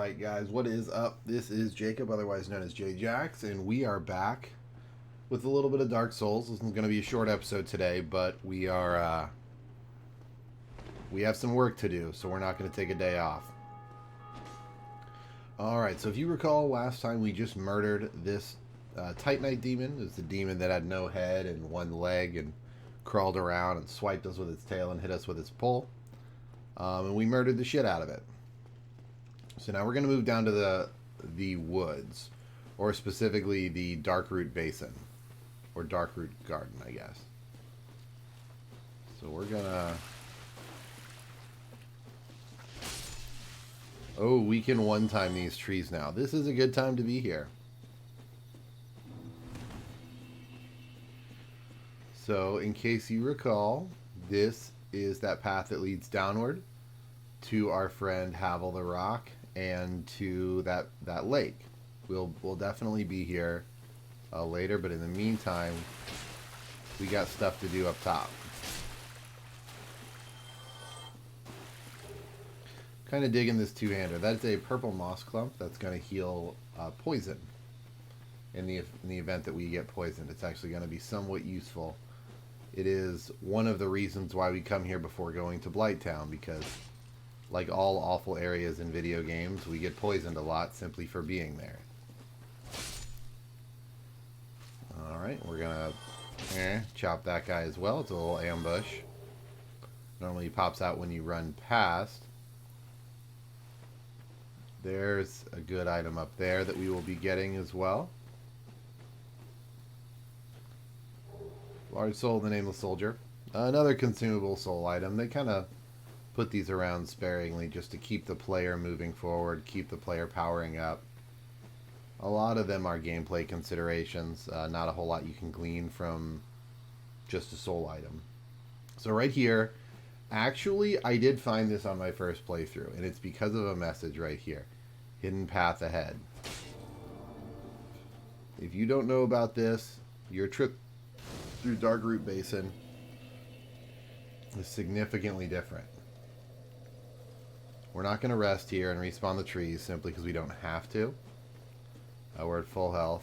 Alright guys, what is up? This is Jacob, otherwise known as JayJax, and we are back with a little bit of Dark Souls. This is going to be a short episode today, but we have some work to do, so we're not going to take a day off. Alright, so if you recall, last time we just murdered this Titanite demon. It was the demon that had no head and one leg and crawled around and swiped us with its tail and hit us with its pole. And we murdered the shit out of it. So now we're going to move down to the woods, or specifically the Darkroot Basin, or Darkroot Garden, I guess. So we're gonna... Oh, we can one-time these trees now. This is a good time to be here. So, in case you recall, this is that path that leads downward to our friend Havel the Rock and to that lake. We'll definitely be here later, but in the meantime, we got stuff to do up top. Kind of digging this two-hander. That's a purple moss clump that's going to heal poison. In the event that we get poisoned, it's actually going to be somewhat useful. It is one of the reasons why we come here before going to Blighttown, because like all awful areas in video games, we get poisoned a lot simply for being there. Alright, we're gonna chop that guy as well. It's a little ambush. Normally he pops out when you run past. There's a good item up there that we will be getting as well. Large soul, the nameless soldier. Another consumable soul item. They kind of put these around sparingly just to keep the player moving forward, keep the player powering up. A lot of them are gameplay considerations. Not a whole lot you can glean from just a soul item. So right here, actually I did find this on my first playthrough, and it's because of a message right here. Hidden path ahead. If you don't know about this, your trip through Darkroot Basin is significantly different. We're not going to rest here and respawn the trees simply because we don't have to. We're at full health.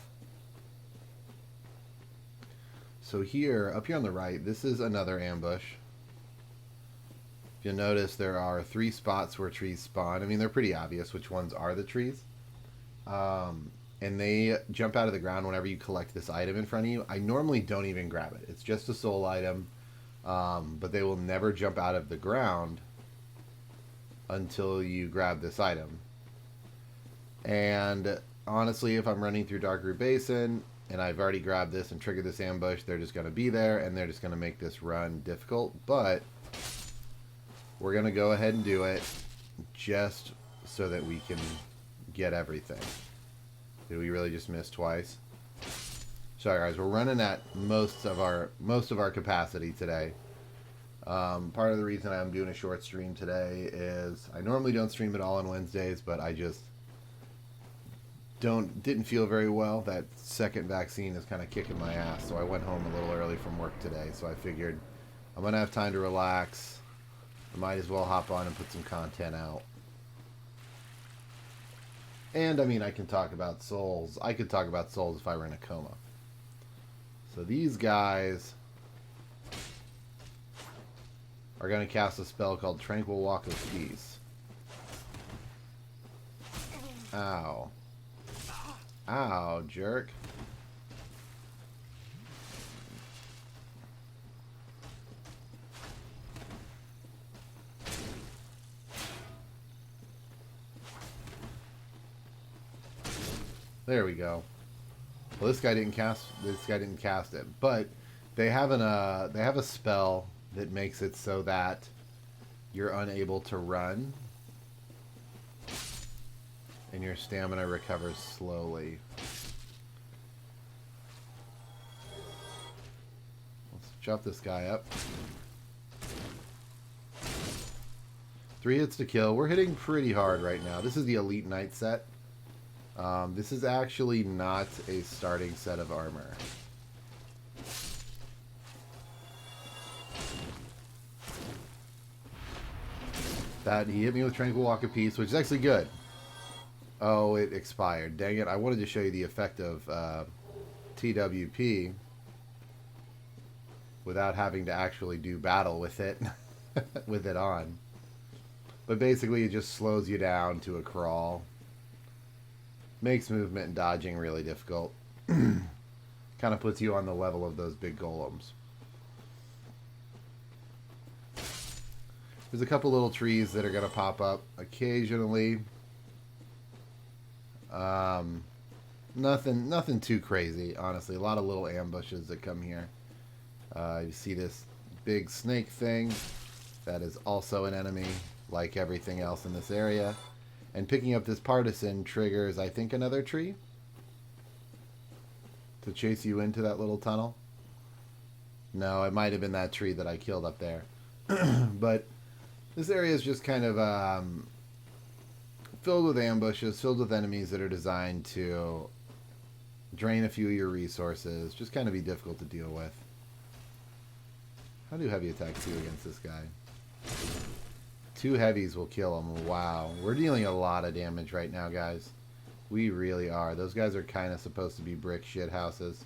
So here, up here on the right, this is another ambush. If you'll notice, there are 3 spots where trees spawn. I mean, they're pretty obvious which ones are the trees. And they jump out of the ground whenever you collect this item in front of you. I normally don't even grab it. It's just a soul item. But they will never jump out of the ground until you grab this item. And honestly, if I'm running through Darkroot Basin and I've already grabbed this and triggered this ambush, they're just going to be there and they're just going to make this run difficult. But we're going to go ahead and do it just so that we can get everything. Did we really just miss twice? Sorry guys, we're running at most of our capacity today. Part of the reason I'm doing a short stream today is I normally don't stream at all on Wednesdays, but I just didn't feel very well. That second vaccine is kind of kicking my ass, so I went home a little early from work today. So I figured I'm gonna have time to relax. I might as well hop on and put some content out. And I mean, I can talk about souls. I could talk about souls if I were in a coma. So these guys are going to cast a spell called Tranquil Walk of Peace. Ow. Ow, jerk. There we go. Well, this guy didn't cast it, but they have a spell that makes it so that you're unable to run and your stamina recovers slowly. Let's chop this guy up. 3 hits to kill. We're hitting pretty hard right now. This is the Elite Knight set. This is actually not a starting set of armor. That he hit me with Tranquil Walk of Peace, which is actually good. Oh, it expired. Dang it. I wanted to show you the effect of TWP without having to actually do battle with it with it on. But basically it just slows you down to a crawl. Makes movement and dodging really difficult. Kind of puts you on the level of those big golems. There's a couple little trees that are going to pop up occasionally. Nothing too crazy, honestly. A lot of little ambushes that come here. You see this big snake thing. That is also an enemy, like everything else in this area. And picking up this partisan triggers, I think, another tree to chase you into that little tunnel. No, it might have been that tree that I killed up there. But this area is just kind of filled with ambushes, filled with enemies that are designed to drain a few of your resources. Just kind of be difficult to deal with. How do heavy attacks do against this guy? 2 heavies will kill him. Wow. We're dealing a lot of damage right now, guys. We really are. Those guys are kind of supposed to be brick shit houses.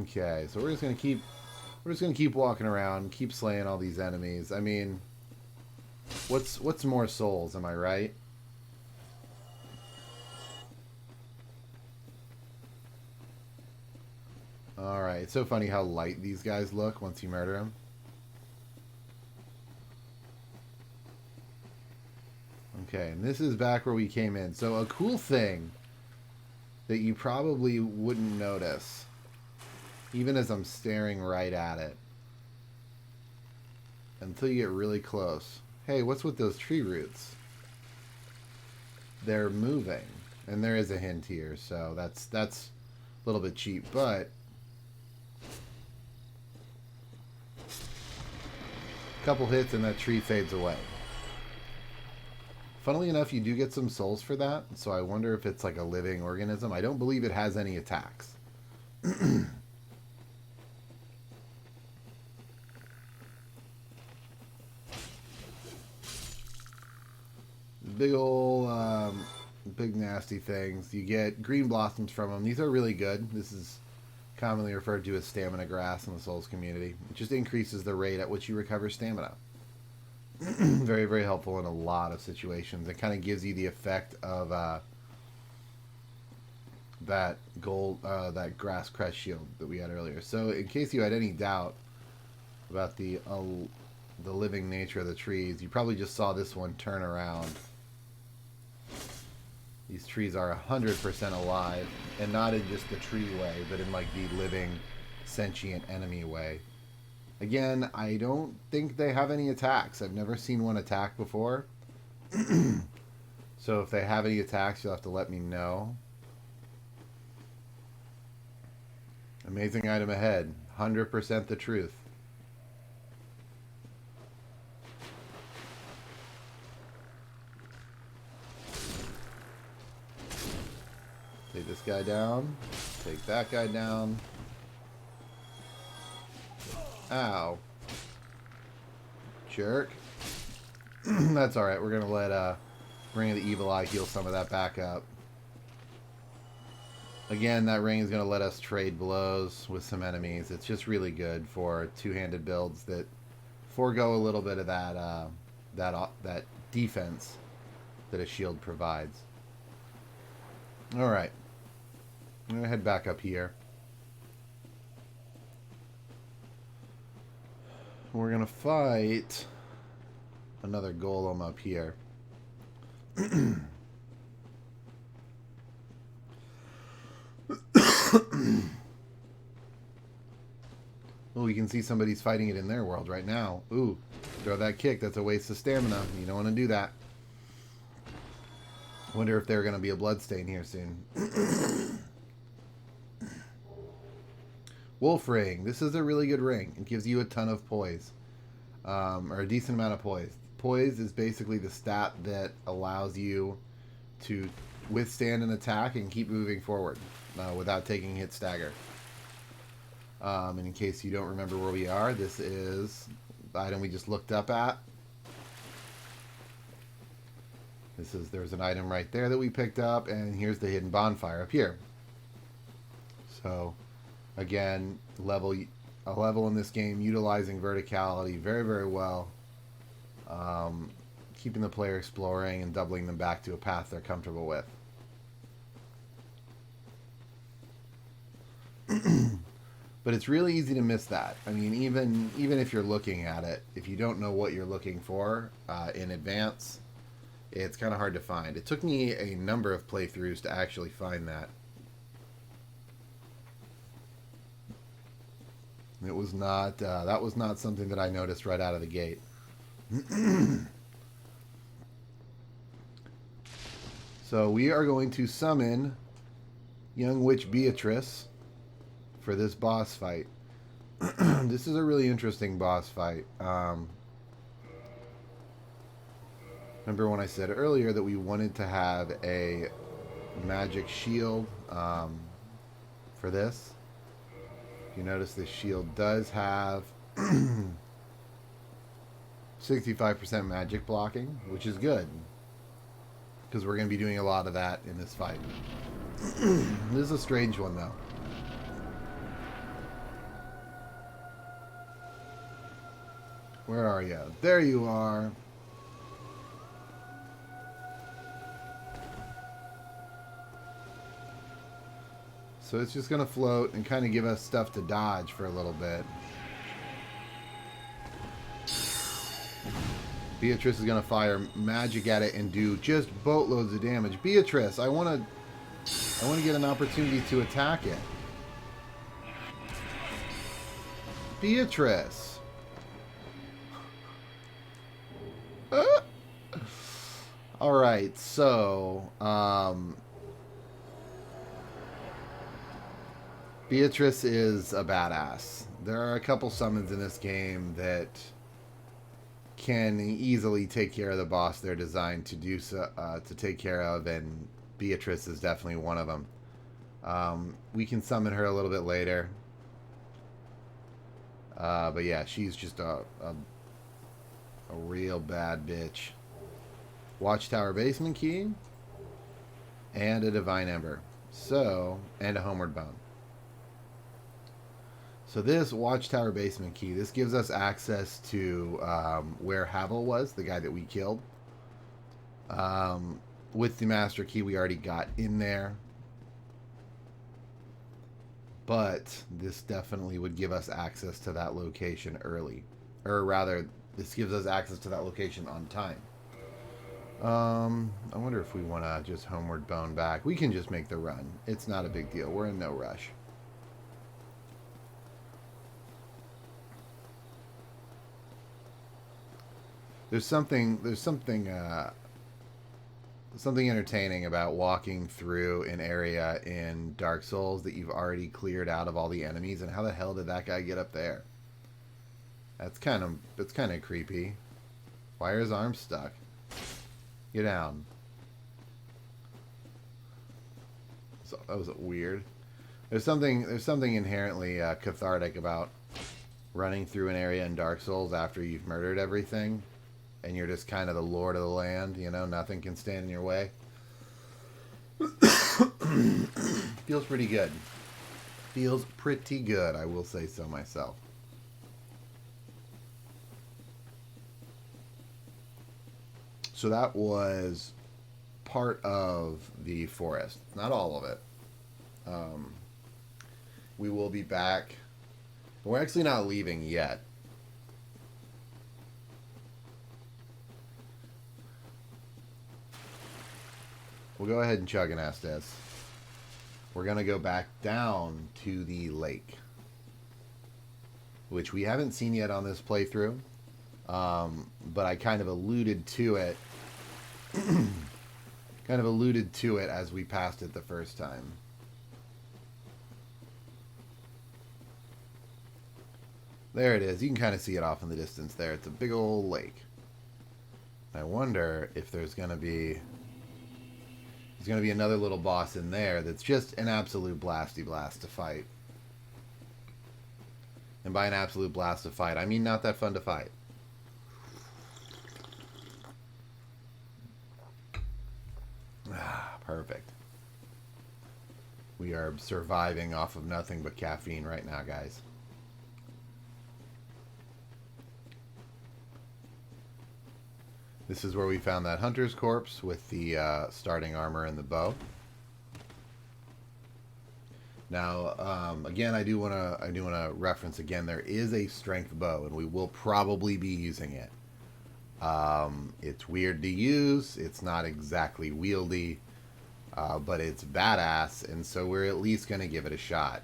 Okay, so we're just gonna keep walking around, keep slaying all these enemies. I mean, what's more souls, am I right? Alright, it's so funny how light these guys look once you murder them. Okay, and this is back where we came in. So a cool thing that you probably wouldn't notice, even as I'm staring right at it, until you get really close. Hey, what's with those tree roots? They're moving. And there is a hint here, so that's a little bit cheap, but a couple hits and that tree fades away. Funnily enough, you do get some souls for that, so I wonder if it's like a living organism. I don't believe it has any attacks. Big ol' big nasty things. You get green blossoms from them. These are really good. This is commonly referred to as stamina grass in the Souls community. It just increases the rate at which you recover stamina. Very, very helpful in a lot of situations. It kind of gives you the effect of that grass crest shield that we had earlier. So in case you had any doubt about the living nature of the trees, you probably just saw this one turn around. These trees are 100% alive, and not in just the tree way, but in like the living, sentient enemy way. Again, I don't think they have any attacks. I've never seen one attack before. So if they have any attacks, you'll have to let me know. Amazing item ahead. 100% the truth. Take this guy down. Take that guy down. Ow. Jerk. That's alright. We're going to let Ring of the Evil Eye heal some of that back up. Again, that ring is going to let us trade blows with some enemies. It's just really good for two-handed builds that forego a little bit of that defense that a shield provides. Alright. I'm going to head back up here. We're going to fight another golem up here. Oh, you can see somebody's fighting it in their world right now. Ooh, throw that kick. That's a waste of stamina. You don't want to do that. Wonder if they're going to be a bloodstain here soon. Wolf Ring. This is a really good ring. It gives you a ton of poise. Or a decent amount of poise. Poise is basically the stat that allows you to withstand an attack and keep moving forward without taking hit stagger. And in case you don't remember where we are, this is the item we just looked up at. There's an item right there that we picked up, and here's the hidden bonfire up here. So, again, a level in this game utilizing verticality very, very well. Keeping the player exploring and doubling them back to a path they're comfortable with. But it's really easy to miss that. I mean, even if you're looking at it, if you don't know what you're looking for in advance, it's kind of hard to find. It took me a number of playthroughs to actually find that. It was not that was not something that I noticed right out of the gate. So we are going to summon young witch Beatrice for this boss fight. This is a really interesting boss fight. Remember when I said earlier that we wanted to have a magic shield for this? You notice this shield does have 65% magic blocking, which is good, because we're going to be doing a lot of that in this fight. This is a strange one, though. Where are you? There you are. So it's just going to float and kind of give us stuff to dodge for a little bit. Beatrice is going to fire magic at it and do just boatloads of damage. Beatrice, I want to get an opportunity to attack it. Beatrice. All right, so Beatrice is a badass. There are a couple summons in this game that can easily take care of the boss they're designed to do so, to take care of, and Beatrice is definitely one of them. We can summon her a little bit later, but yeah, she's just a real bad bitch. Watchtower basement key and a divine ember, and a homeward bone. So this Watchtower basement key, this gives us access to where Havel was, the guy that we killed. With the master key we already got in there. But this definitely would give us access to that location early. Or rather, this gives us access to that location on time. I wonder if we want to just homeward bone back. We can just make the run. It's not a big deal. We're in no rush. There's something entertaining about walking through an area in Dark Souls that you've already cleared out of all the enemies, and how the hell did that guy get up there? That's kind of creepy. Why are his arms stuck? Get down. So that was weird. There's something inherently cathartic about running through an area in Dark Souls after you've murdered everything, and you're just kind of the lord of the land, you know, nothing can stand in your way. Feels pretty good. Feels pretty good, I will say so myself. So that was part of the forest. Not all of it. We will be back. We're actually not leaving yet. We'll go ahead and chug an Estes. We're going to go back down to the lake, which we haven't seen yet on this playthrough. But I kind of alluded to it. As we passed it the first time. There it is. You can kind of see it off in the distance there. It's a big old lake. I wonder if there's going to be another little boss in there that's just an absolute blasty blast to fight. And by an absolute blast to fight, I mean not that fun to fight. Ah, perfect. We are surviving off of nothing but caffeine right now, guys. This is where we found that hunter's corpse with the starting armor and the bow. Now, again, I do want to reference again. There is a strength bow, and we will probably be using it. It's weird to use. It's not exactly wieldy, but it's badass, and so we're at least going to give it a shot.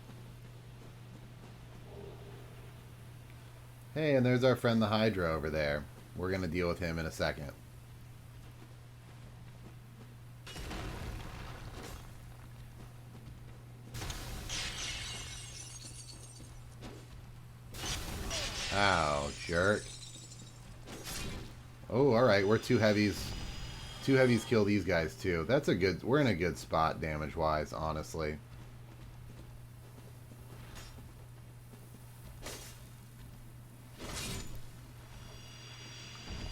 Hey, and there's our friend the Hydra over there. We're going to deal with him in a second. Ow, jerk. Oh, alright, we're two heavies. Two heavies kill these guys too. That's a good... We're in a good spot damage-wise, honestly.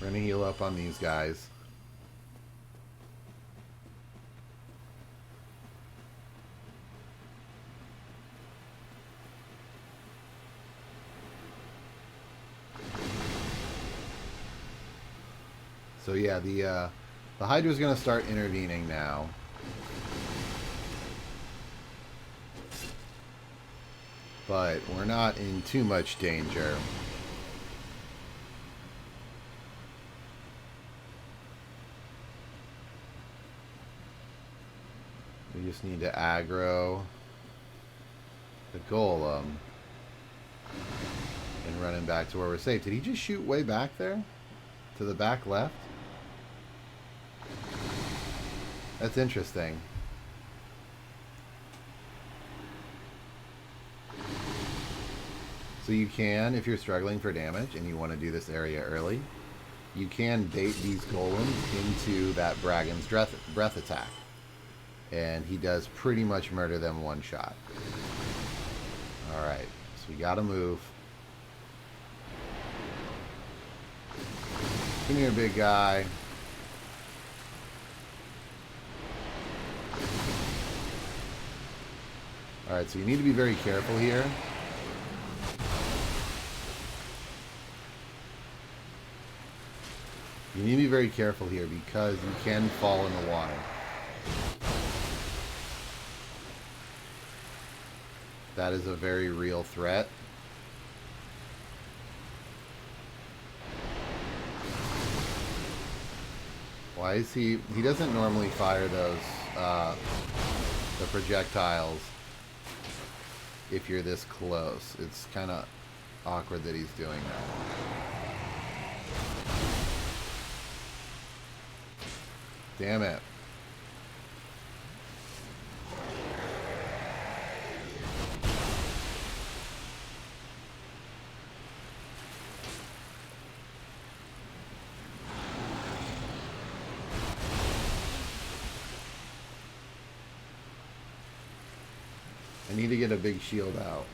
We're gonna heal up on these guys. So yeah, the Hydra's gonna start intervening now. But we're not in too much danger. We just need to aggro the golem and run him back to where we're safe. Did he just shoot way back there? To the back left? That's interesting. So you can, if you're struggling for damage and you want to do this area early, you can bait these golems into that Bragon's breath attack. And he does pretty much murder them one shot. Alright, so we gotta move. Come here, big guy. Alright, so you need to be very careful here. You need to be very careful here because you can fall in the water. That is a very real threat. Why is he doesn't normally fire those, the projectiles if you're this close. It's kind of awkward that he's doing that. Damn it. I need to get a big shield out.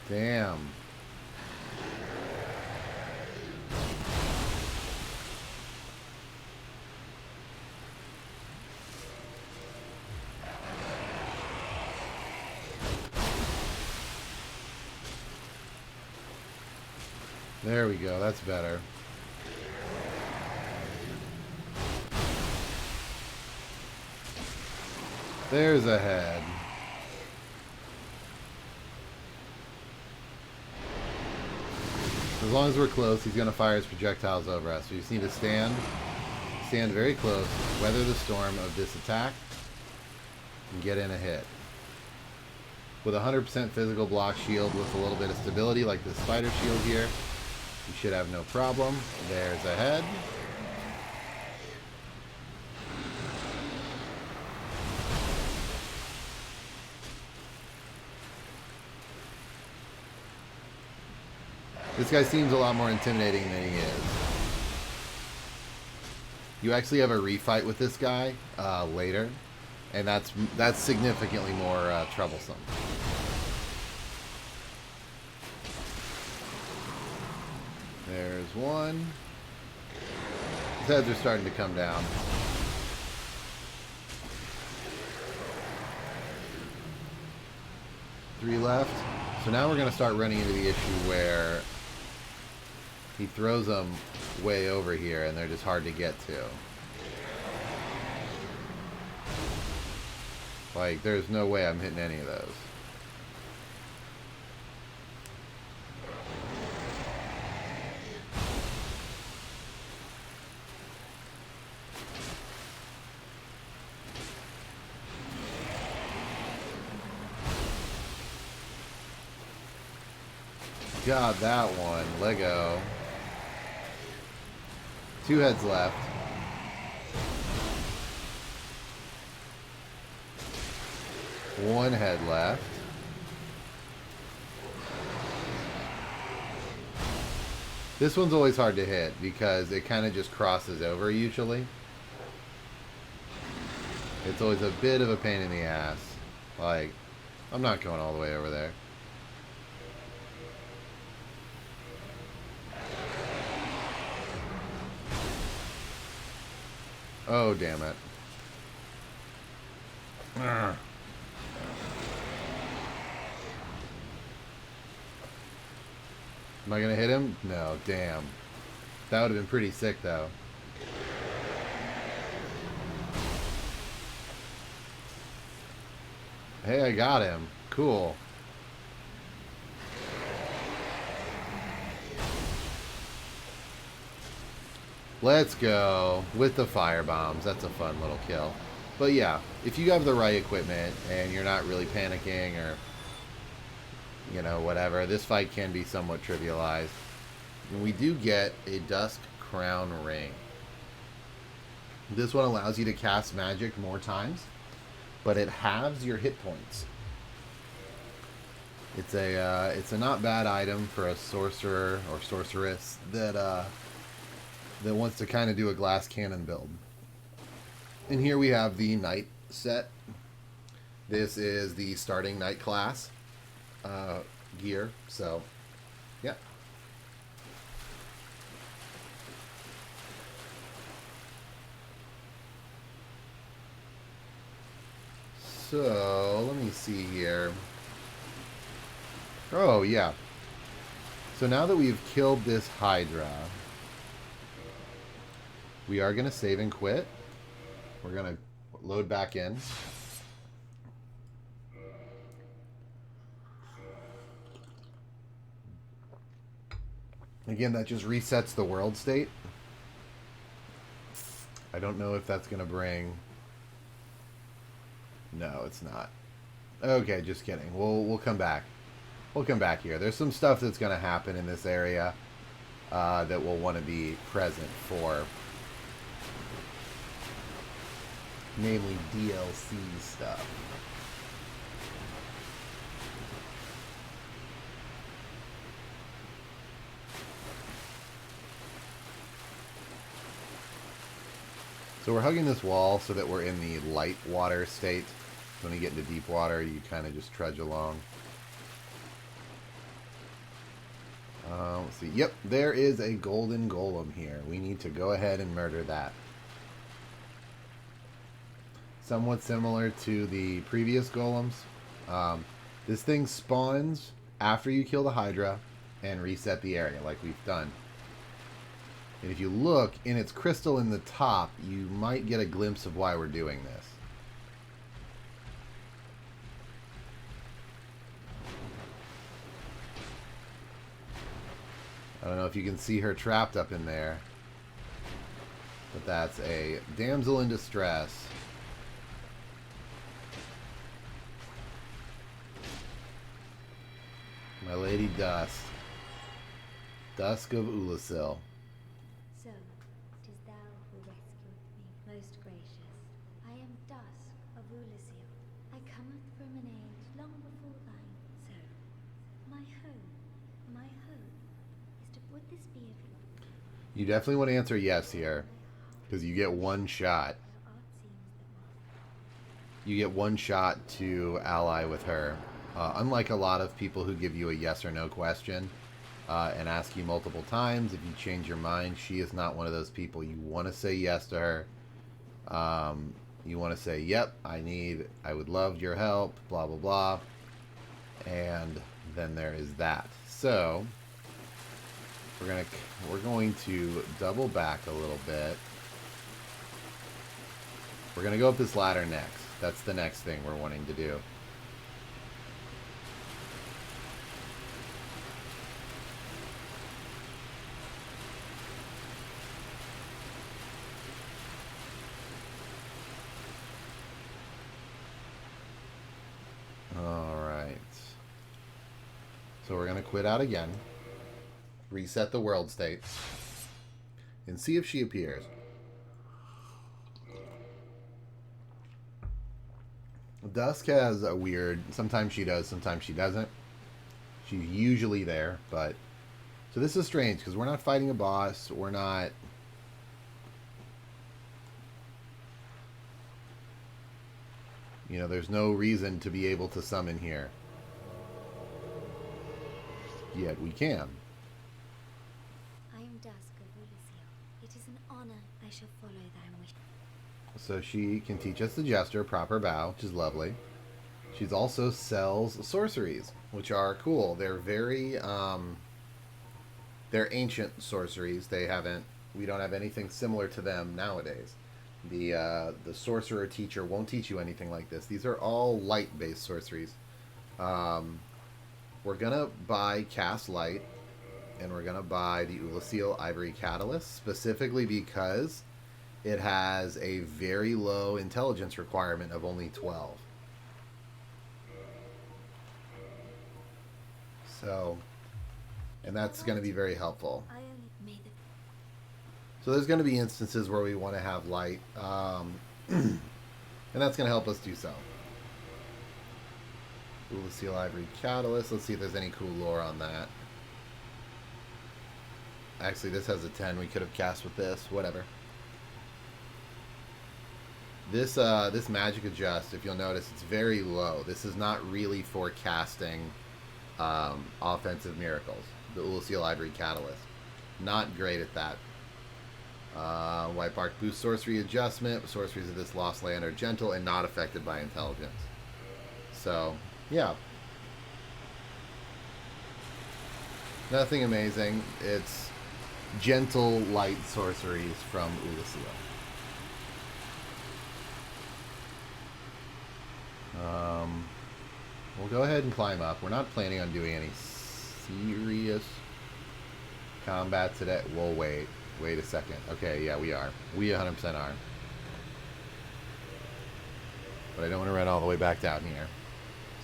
Damn. There we go, that's better. There's a head. As long as we're close, he's going to fire his projectiles over us. We just need to stand very close, weather the storm of this attack, and get in a hit. With a 100% physical block shield with a little bit of stability, like this spider shield here, you should have no problem. There's a head. This guy seems a lot more intimidating than he is. You actually have a refight with this guy later, and that's significantly more troublesome. There's one. His heads are starting to come down. Three left. So now we're going to start running into the issue where he throws them way over here and they're just hard to get to. Like, there's no way I'm hitting any of those. Got that one. Lego. 2 heads left. One head left. This one's always hard to hit because it kind of just crosses over usually. It's always a bit of a pain in the ass. Like, I'm not going all the way over there. Oh, damn it. Ugh. Am I gonna hit him? No, damn. That would have been pretty sick, though. Hey, I got him. Cool. Let's go with the fire bombs. That's a fun little kill. But yeah, if you have the right equipment and you're not really panicking or, you know, whatever, this fight can be somewhat trivialized. And we do get a Dusk Crown Ring. This one allows you to cast magic more times, but it halves your hit points. It's a not bad item for a sorcerer or sorceress that wants to kind of do a glass cannon build. And here we have the knight set. This is the starting knight class gear. So, yeah. So, let me see here. Oh, yeah. So now that we've killed this Hydra, we are going to save and quit. We're going to load back in. Again, that just resets the world state. I don't know if that's going to bring... No, it's not. Okay, just kidding. We'll come back. We'll come back here. There's some stuff that's going to happen in this area that we'll want to be present for. Namely DLC stuff. So we're hugging this wall so that we're in the light water state. When you get into deep water, you kind of just trudge along. Let's see. Yep, there is a golden golem here. We need to go ahead and murder that. Somewhat similar to the previous golems. This thing spawns after you kill the Hydra and reset the area like we've done. And if you look in its crystal in the top, you might get a glimpse of why we're doing this. I don't know if you can see her trapped up in there, but that's a damsel in distress. My Lady Dusk. Dusk of Ulasil. So, it is thou who rescued me, most gracious. I am Dusk of Ulasil. I cometh from an age long before thine. So, my home, Would this be of You definitely want to answer yes here, because you get one shot. our art seems that You get one shot to ally with her. Unlike a lot of people who give you a yes or no question and ask you multiple times, if you change your mind, she is not one of those people. You want to say yes to her. You want to say, yep, I would love your help, blah, blah, blah. And then there is that. So we're going to double back a little bit. We're going to go up this ladder next. That's the next thing we're wanting to do. Alright. So we're going to quit out again. Reset the world state. And see if she appears. Dusk has a weird... Sometimes she does, sometimes she doesn't. She's usually there, but... So this is strange, because we're not fighting a boss. We're not... You know, there's no reason to be able to summon here. Yet we can. I am Dusk of Ulysio. It is an honor I shall follow thy wish. So she can teach us the gesture, proper bow, which is lovely. She's also sells sorceries, which are cool. They're very, they're ancient sorceries. We don't have anything similar to them nowadays. The sorcerer teacher won't teach you anything like this. These are all light-based sorceries. We're gonna buy Cast Light, and we're gonna buy the Ulysio Ivory Catalyst, specifically because it has a very low intelligence requirement of only 12. So, and that's going to be very helpful. I only may the So there's going to be instances where we want to have light, and that's going to help us do so. Ulysio Ivory Catalyst. Let's see if there's any cool lore on that. Actually, this has a 10. We could have cast with this. Whatever. This magic adjust, if you'll notice, it's very low. This is not really for casting offensive miracles. The Ulysio Ivory Catalyst. Not great at that. White Bark boost sorcery adjustment. Sorceries of this lost land are gentle and not affected by intelligence. So, yeah. Nothing amazing. It's gentle light sorceries from Ulysio. We'll go ahead and climb up. We're not planning on doing any serious combat today. We'll wait. Wait a second. Okay, yeah, we are. We 100% are. But I don't want to run all the way back down here.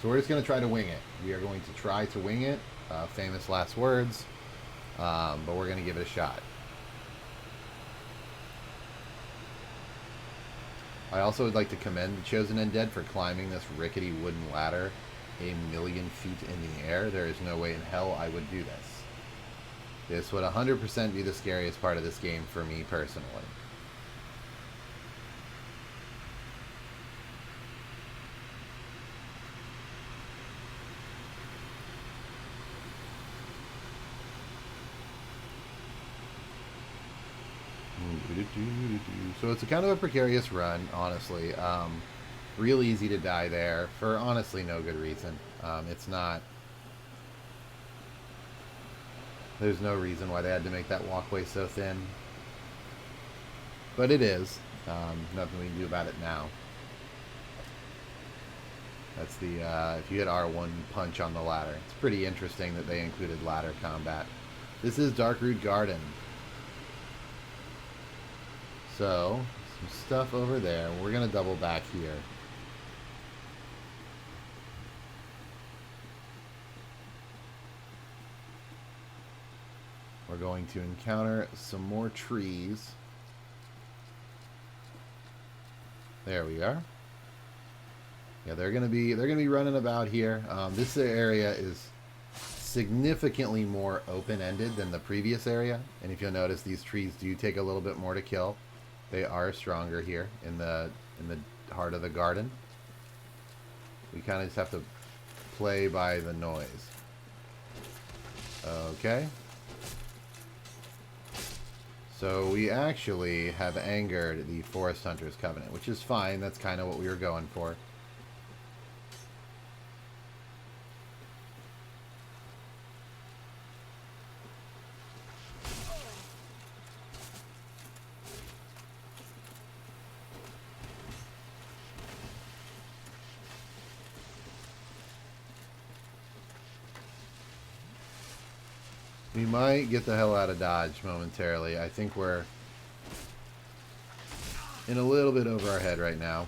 So we're just going to try to wing it. We are going to try to wing it. Famous last words. But we're going to give it a shot. I also would like to commend the Chosen Undead for climbing this rickety wooden ladder 1,000,000 feet in the air. There is no way in hell I would do this. This would 100% be the scariest part of this game for me personally. So it's a kind of a precarious run, honestly. Real easy to die there for honestly no good reason. It's not... There's no reason why they had to make that walkway so thin. But it is. Nothing we can do about it now. That's the... if you hit R1, punch on the ladder. It's pretty interesting that they included ladder combat. This is Darkroot Garden. So, some stuff over there. We're going to double back here. We're going to encounter some more trees. There we are. Yeah, they're gonna be running about here. This area is significantly more open-ended than the previous area. And if you'll notice, these trees do take a little bit more to kill. They are stronger here in the heart of the garden. We kind of just have to play by the noise. Okay. So we actually have angered the Forest Hunters Covenant, which is fine. That's kind of what we were going for. We might get the hell out of Dodge momentarily. I think we're in a little bit over our head right now.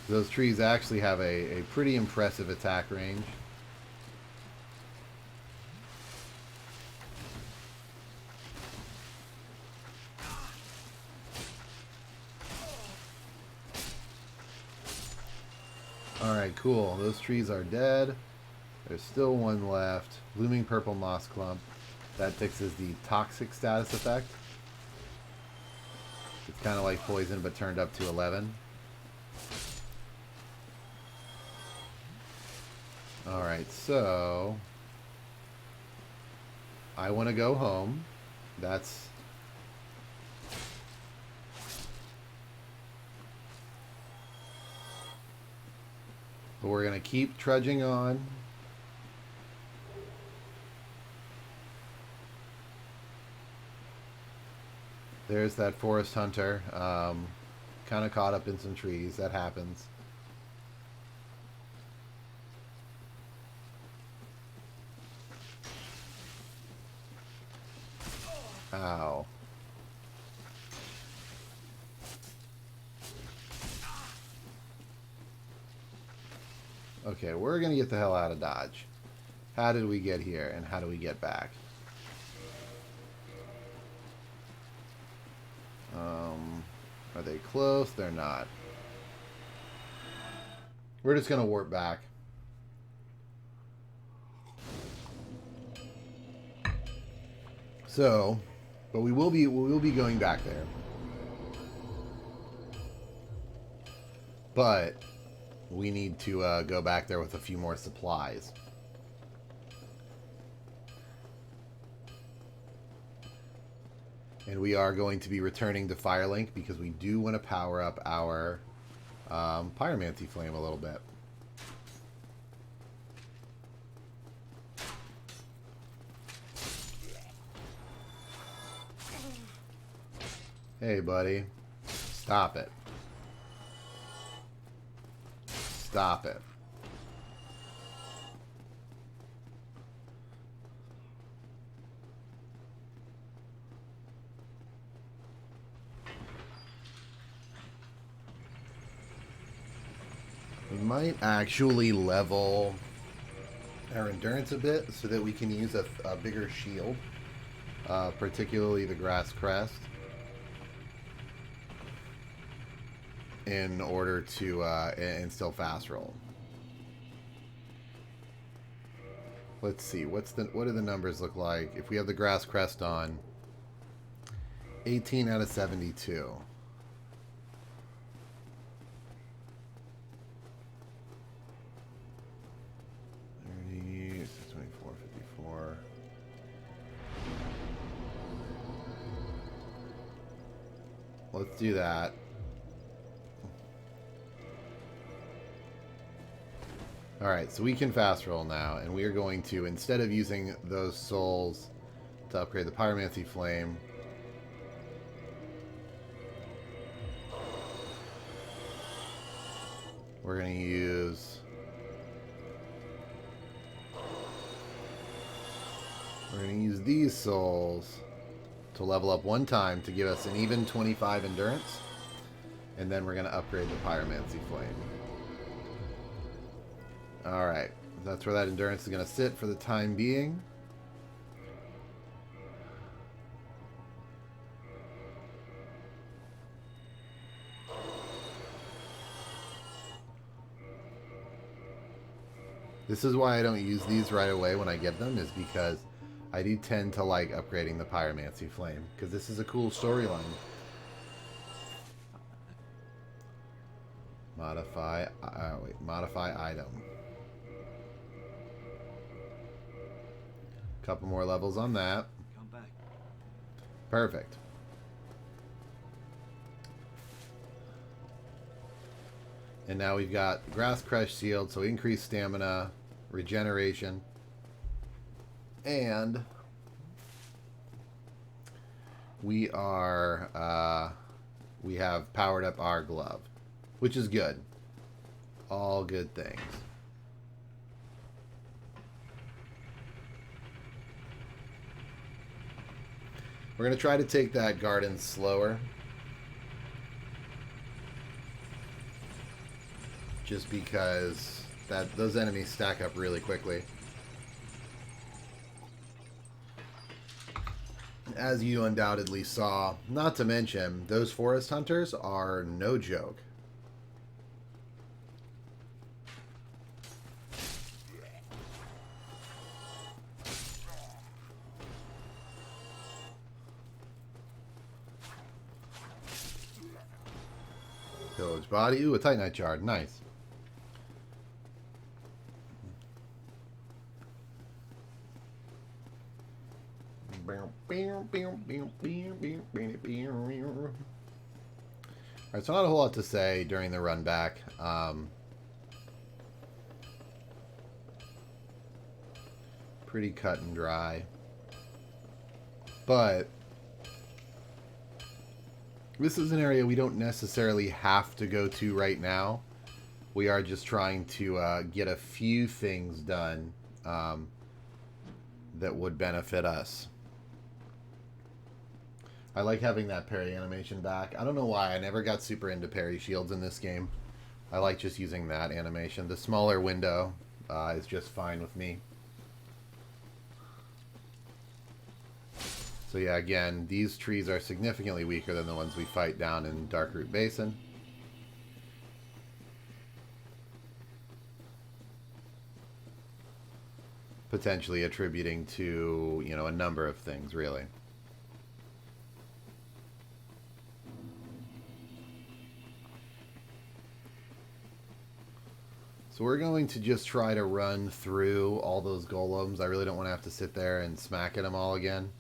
Those trees actually have a pretty impressive attack range. Alright, cool. Those trees are dead. There's still one left. Blooming purple moss clump. That fixes the toxic status effect. It's kind of like poison, but turned up to 11. Alright, so I want to go home. That's... But we're going to keep trudging on. There's that forest hunter. Kind of caught up in some trees. That happens. Ow. Okay, we're going to get the hell out of Dodge. How did we get here, and how do we get back? Are they close? They're not. We're just going to warp back. So, but we will be going back there. But we need to go back there with a few more supplies. And we are going to be returning to Firelink because we do want to power up our Pyromancy Flame a little bit. Hey, buddy. Stop it. Stop it. We might actually level our endurance a bit so that we can use a bigger shield, particularly the grass crest, in order to instill fast roll. Let's see, what do the numbers look like if we have the grass crest on? 18 out of 72. Let's do that. Alright, so we can fast roll now, and we are going to, instead of using those souls to upgrade the Pyromancy Flame, we're going to use... We're going to use these souls to level up one time to give us an even 25 endurance, and then we're going to upgrade the Pyromancy Flame. Alright, that's where that endurance is going to sit for the time being. This is why I don't use these right away when I get them, is because I do tend to like upgrading the Pyromancy Flame, because this is a cool storyline. Modify, modify item. Couple more levels on that. Come back. Perfect. And now we've got Grass Crush Shield, so increased stamina, regeneration, and we are we have powered up our glove, which is good. All good things. We're going to try to take that garden slower, just because those enemies stack up really quickly. As you undoubtedly saw, not to mention, those forest hunters are no joke. Village body. Ooh, a Titanite shard. Nice. Alright, so not a whole lot to say during the run back. Pretty cut and dry. But this is an area we don't necessarily have to go to right now. We are just trying to get a few things done that would benefit us. I like having that parry animation back. I don't know why. I never got super into parry shields in this game. I like just using that animation. The smaller window is just fine with me. So yeah, again, these trees are significantly weaker than the ones we fight down in Darkroot Basin. Potentially attributing to, you know, a number of things, really. So we're going to just try to run through all those golems. I really don't want to have to sit there and smack at them all again.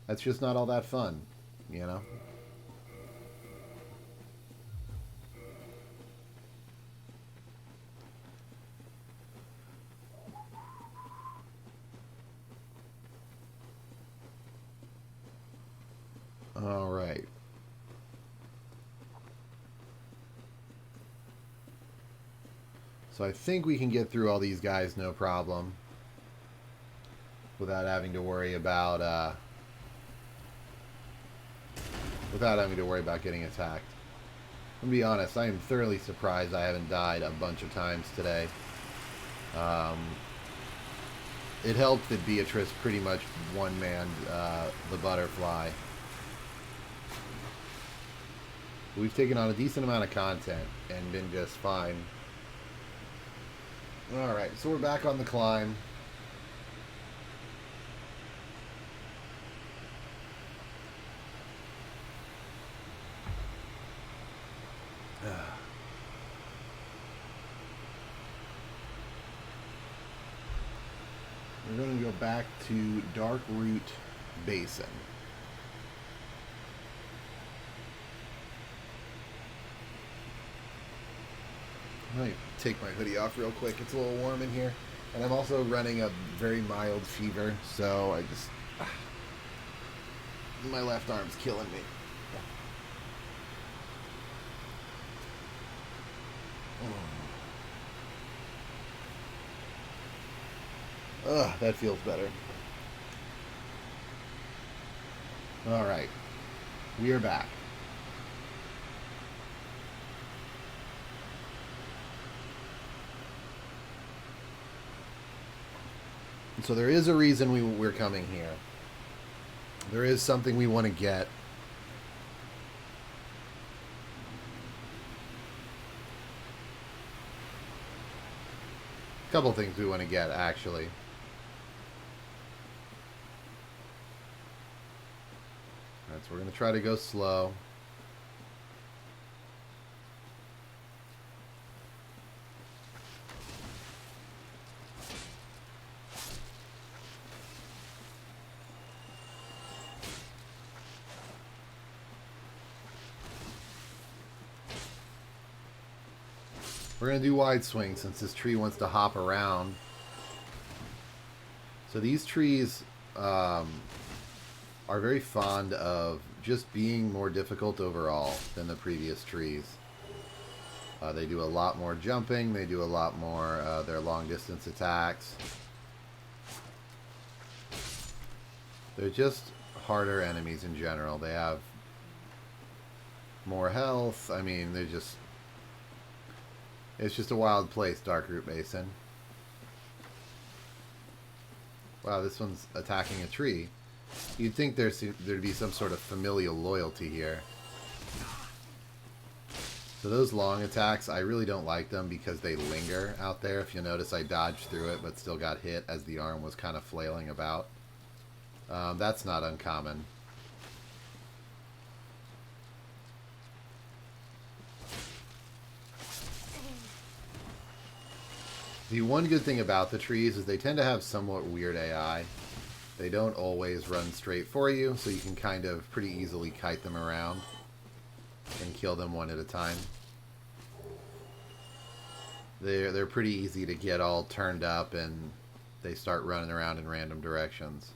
That's just not all that fun, you know? All right. So I think we can get through all these guys no problem without having to worry about getting attacked. I'm gonna be honest, I am thoroughly surprised I haven't died a bunch of times today. It helped that Beatrice pretty much one-manned the butterfly. We've taken on a decent amount of content and been just fine. Alright, so we're back on the climb. We're going to go back to Darkroot Basin. I might take my hoodie off real quick. It's a little warm in here. And I'm also running a very mild fever, so I just... my left arm's killing me. Ugh, that feels better. Alright. We are back. So there is a reason we're coming here. There is something we want to get. Couple things we want to get, actually. Alright, so we're going to try to go slow. We're going to do wide swing since this tree wants to hop around. So these trees are very fond of just being more difficult overall than the previous trees. They do a lot more jumping. They do a lot more their long distance attacks. They're just harder enemies in general. They have more health. I mean, they're just... It's just a wild place, Darkroot Basin. Wow, this one's attacking a tree. You'd think there'd be some sort of familial loyalty here. So those long attacks, I really don't like them because they linger out there. If you notice, I dodged through it but still got hit as the arm was kind of flailing about. That's not uncommon. The one good thing about the trees is they tend to have somewhat weird AI. They don't always run straight for you, so you can kind of pretty easily kite them around and kill them one at a time. They're pretty easy to get all turned up and they start running around in random directions.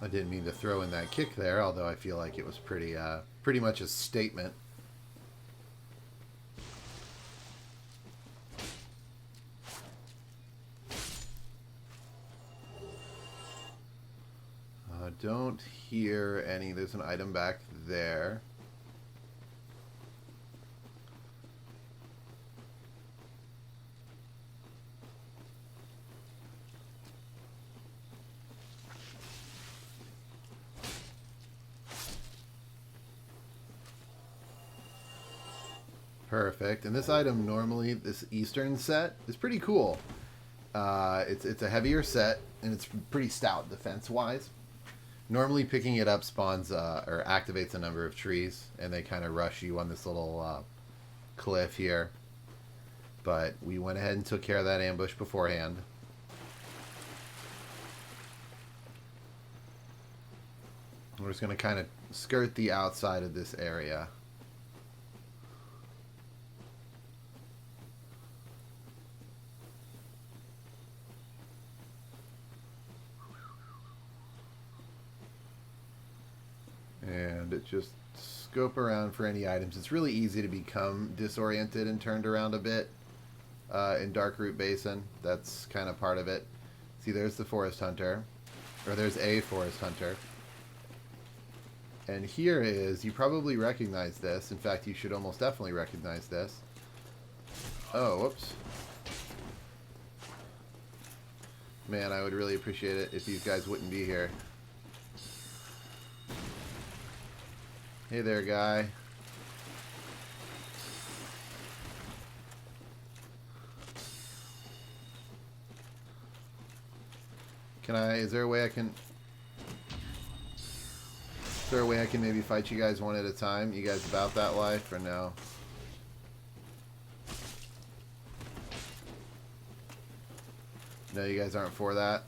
I didn't mean to throw in that kick there, although I feel like it was pretty much a statement. Don't hear any. There's an item back there. Perfect. And this item normally, this Eastern set, is pretty cool. It's a heavier set, and it's pretty stout defense-wise. Normally picking it up spawns or activates a number of trees, and they kind of rush you on this little cliff here. But we went ahead and took care of that ambush beforehand. We're just going to kind of skirt the outside of this area. And just scope around for any items. It's really easy to become disoriented and turned around a bit in Darkroot Basin. That's kind of part of it. See, there's the Forest Hunter. Or there's a Forest Hunter. And here is, you probably recognize this. In fact, you should almost definitely recognize this. Oh, whoops. Man, I would really appreciate it if these guys wouldn't be here. Hey there, guy. Is there a way I can maybe fight you guys one at a time? You guys about that life or no? No, you guys aren't for that?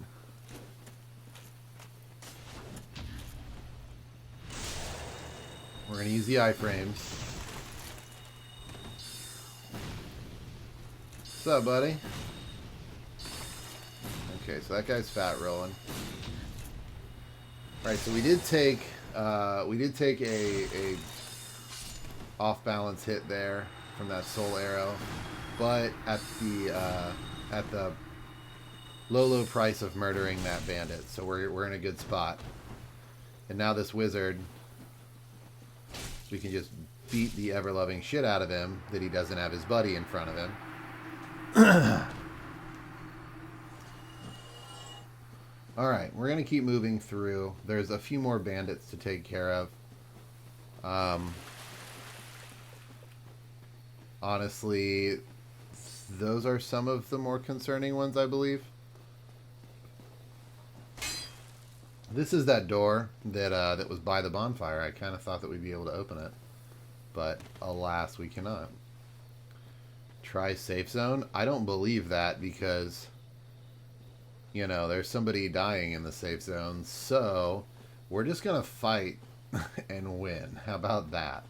We're going to use the iframes. What's up, buddy? Okay, so that guy's fat rolling. Alright, so we did take a off balance hit there from that soul arrow, but at the low price of murdering that bandit. So we're in a good spot. And now this wizard, we can just beat the ever-loving shit out of him that he doesn't have his buddy in front of him. Alright, we're going to keep moving through. There's a few more bandits to take care of. Honestly, those are some of the more concerning ones, I believe. This is that door that was by the bonfire. I kind of thought that we'd be able to open it. But alas, we cannot. Try safe zone? I don't believe that because, you know, there's somebody dying in the safe zone. So, we're just going to fight and win. How about that?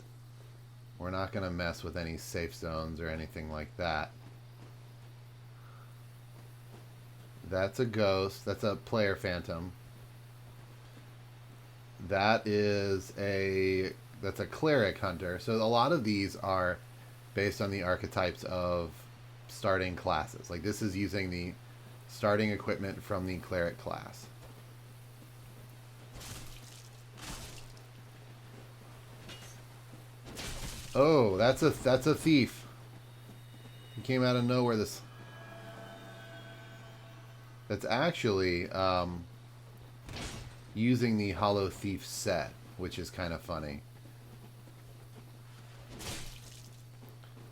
We're not going to mess with any safe zones or anything like that. That's a ghost. That's a player phantom. That's a cleric hunter. So a lot of these are based on the archetypes of starting classes. Like this is using the starting equipment from the cleric class. Oh, that's a thief. He came out of nowhere. That's actually using the Hollow Thief set, which is kind of funny.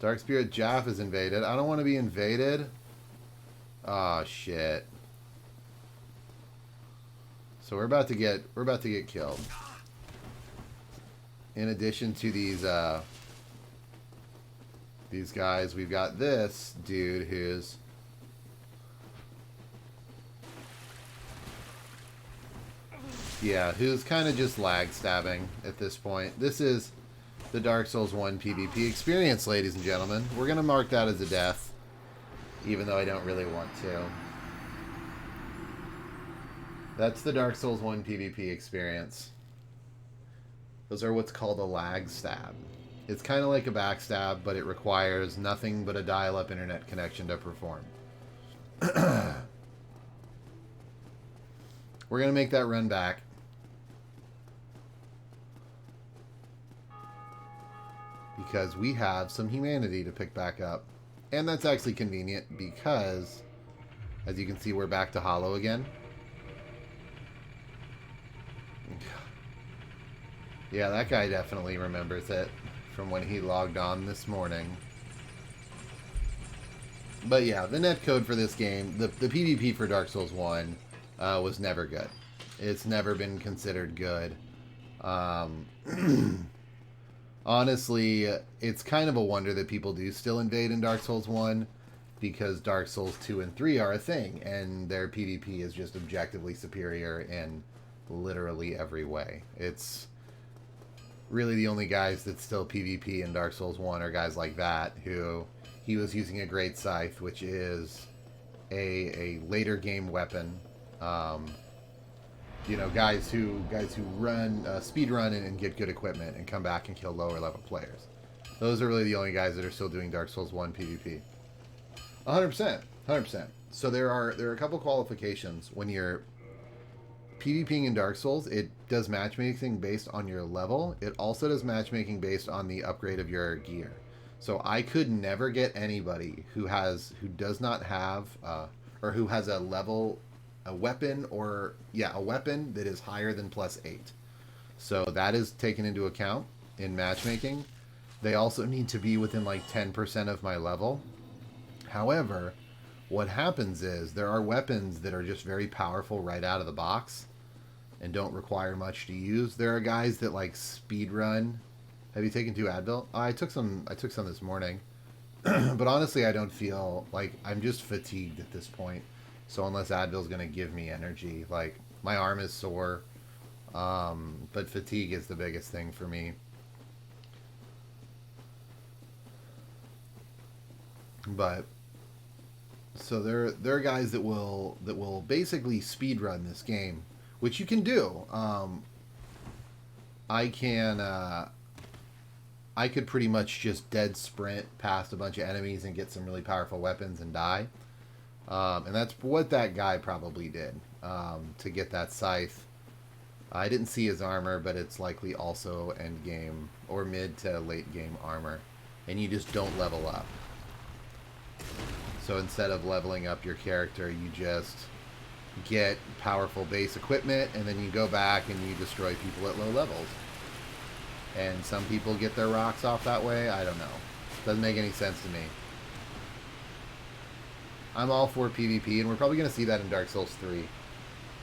Dark Spirit Jaff is invaded. I don't want to be invaded. Oh shit. So we're about to get killed. In addition to these guys, we've got this dude who's who's kind of just lag stabbing at this point. This is the Dark Souls 1 PvP experience, ladies and gentlemen. We're going to mark that as a death, even though I don't really want to. That's the Dark Souls 1 PvP experience. Those are what's called a lag stab. It's kind of like a backstab, but it requires nothing but a dial-up internet connection to perform. We're going to make that run back. Because we have some humanity to pick back up. And that's actually convenient because, as you can see, we're back to Hollow again. Yeah, that guy definitely remembers it from when he logged on this morning. But yeah, the netcode for this game, the PvP for Dark Souls 1 was never good. It's never been considered good. Honestly, it's kind of a wonder that people do still invade in Dark Souls 1 because Dark Souls 2 and 3 are a thing, and their PvP is just objectively superior in literally every way. It's really the only guys that still PvP in Dark Souls 1 are guys like that, who he was using a Great Scythe, which is a later game weapon. You know, guys who run speed run and get good equipment and come back and kill lower level players. Those are really the only guys that are still doing Dark Souls 1 PvP. 100%, 100%. So there are a couple qualifications when you're PvPing in Dark Souls. It does matchmaking based on your level. It also does matchmaking based on the upgrade of your gear. So I could never get anybody who does not have or who has a weapon that is higher than +8. So that is taken into account in matchmaking. They also need to be within like 10% of my level. However, what happens is there are weapons that are just very powerful right out of the box and don't require much to use. There are guys that like speed run. Have you taken 2 Advil? I took some this morning. But honestly, I don't feel like I'm just fatigued at this point. So unless Advil's going to give me energy, like my arm is sore, but fatigue is the biggest thing for me. But so there are guys that will basically speed run this game, which you can do. I could pretty much just dead sprint past a bunch of enemies and get some really powerful weapons and die. And that's what that guy probably did to get that scythe. I didn't see his armor, but it's likely also end game or mid to late game armor. And you just don't level up. So instead of leveling up your character, you get powerful base equipment, and then you go back and you destroy people at low levels. And some people get their rocks off that way. I don't know. Doesn't make any sense to me. I'm all for PvP, and we're probably going to see that in Dark Souls 3.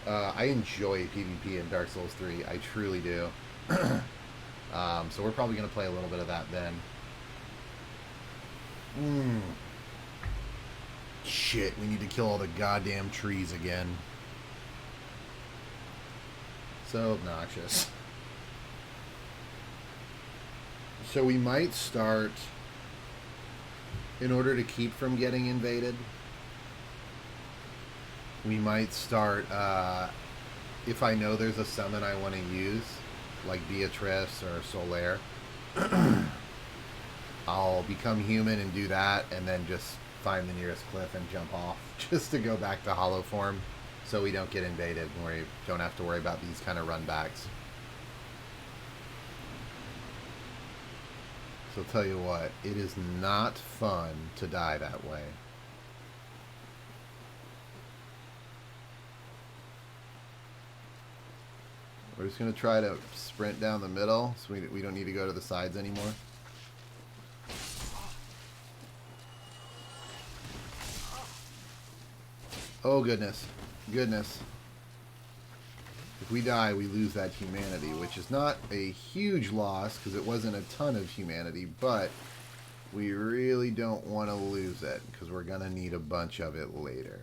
I enjoy PvP in Dark Souls 3. I truly do. So we're probably going to play a little bit of that then. Shit, we need to kill all the goddamn trees again. So obnoxious. So we might start, in order to keep from getting invaded, we might start, if I know there's a summon I want to use, like Beatrice or Solaire, I'll become human and do that, and then just find the nearest cliff and jump off, just to go back to hollow form, so we don't get invaded and we don't have to worry about these kind of runbacks. So I'll tell you what, it is not fun to die that way. We're just going to try to sprint down the middle, so we don't need to go to the sides anymore. Oh, goodness. Goodness. If we die, we lose that humanity, which is not a huge loss, because it wasn't a ton of humanity, but we really don't want to lose it, because we're going to need a bunch of it later.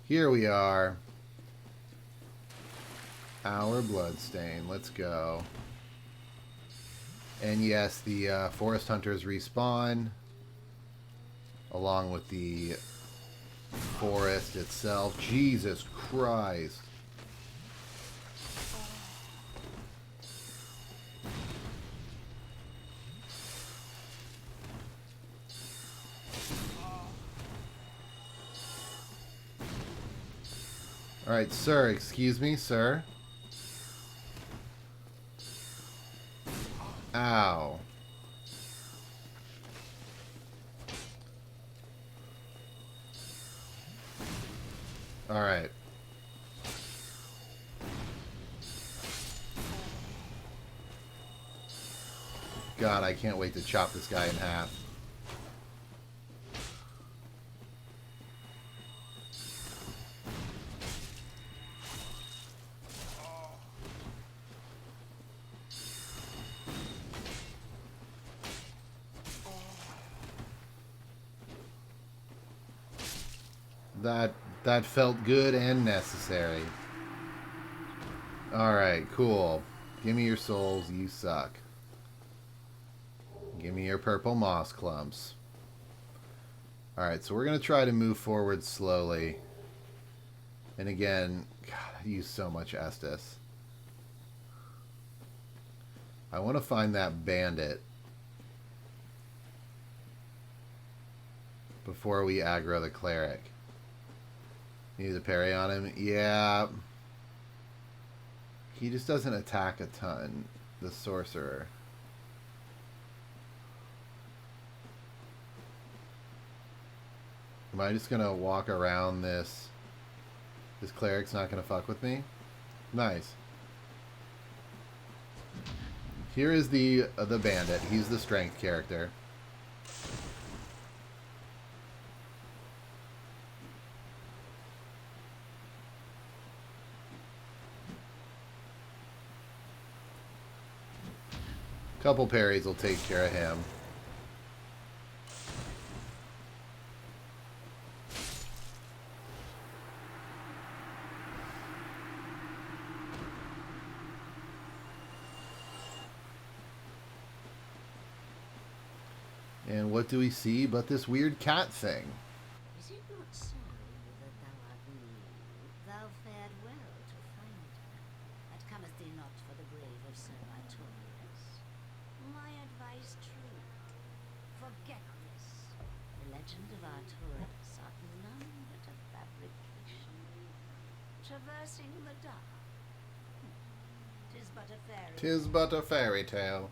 Here we are. Our bloodstain. Let's go. And yes, the forest hunters respawn, along with the forest itself. Jesus Christ. Alright, sir, excuse me, sir. Ow. Alright. God, I can't wait to chop this guy in half. That felt good and necessary. Alright, cool. Give me your souls, you suck. Give me your purple moss clumps. Alright, so we're going to try to move forward slowly. And again, God, I use so much Estus. I want to find that bandit before we aggro the cleric. Need a parry on him? Yeah. He just doesn't attack a ton, the sorcerer. Am I just gonna walk around this? This cleric's not gonna fuck with me? Nice. Here is the bandit. He's the strength character. Couple parries will take care of him. And what do we see but this weird cat thing? Is it not so that thou art new? Thou fared well to find her. And comest thee not for the grave of Sir Artorius? My advice true. Forget this. The legend of Artorius art none but a fabrication. Traversing the dark. 'Tis but a fairy. 'Tis but a fairy tale.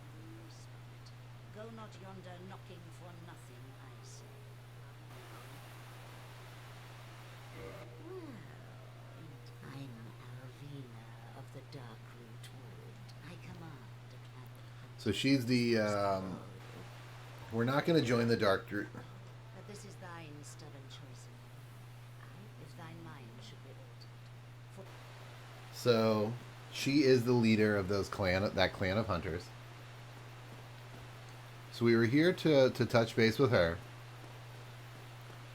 Go not yonder knocking for nothing, I say. So she's the, we're not going to join the dark group. But this is thine stubborn choice, if thine mind should be altered. For So she is the leader of that clan of hunters. So we were here to touch base with her.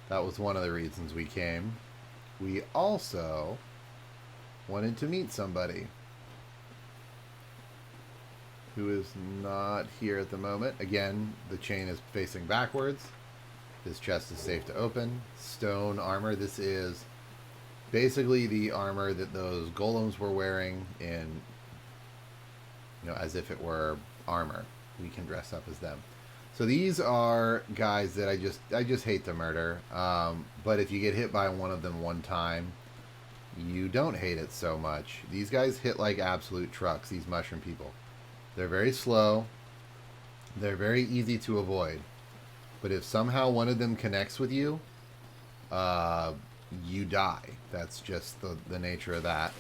That was one of the reasons we came. We also wanted to meet somebody who is not here at the moment. Again, the chain is facing backwards. This chest is safe to open. Stone armor. This is basically the armor that those golems were wearing in, as if it were armor. We can dress up as them. So these are guys that I just hate to murder. But if you get hit by one of them one time, you don't hate it so much. These guys hit like absolute trucks, these mushroom people. They're very slow. They're very easy to avoid. But if somehow one of them connects with you, you die. That's just the nature of that.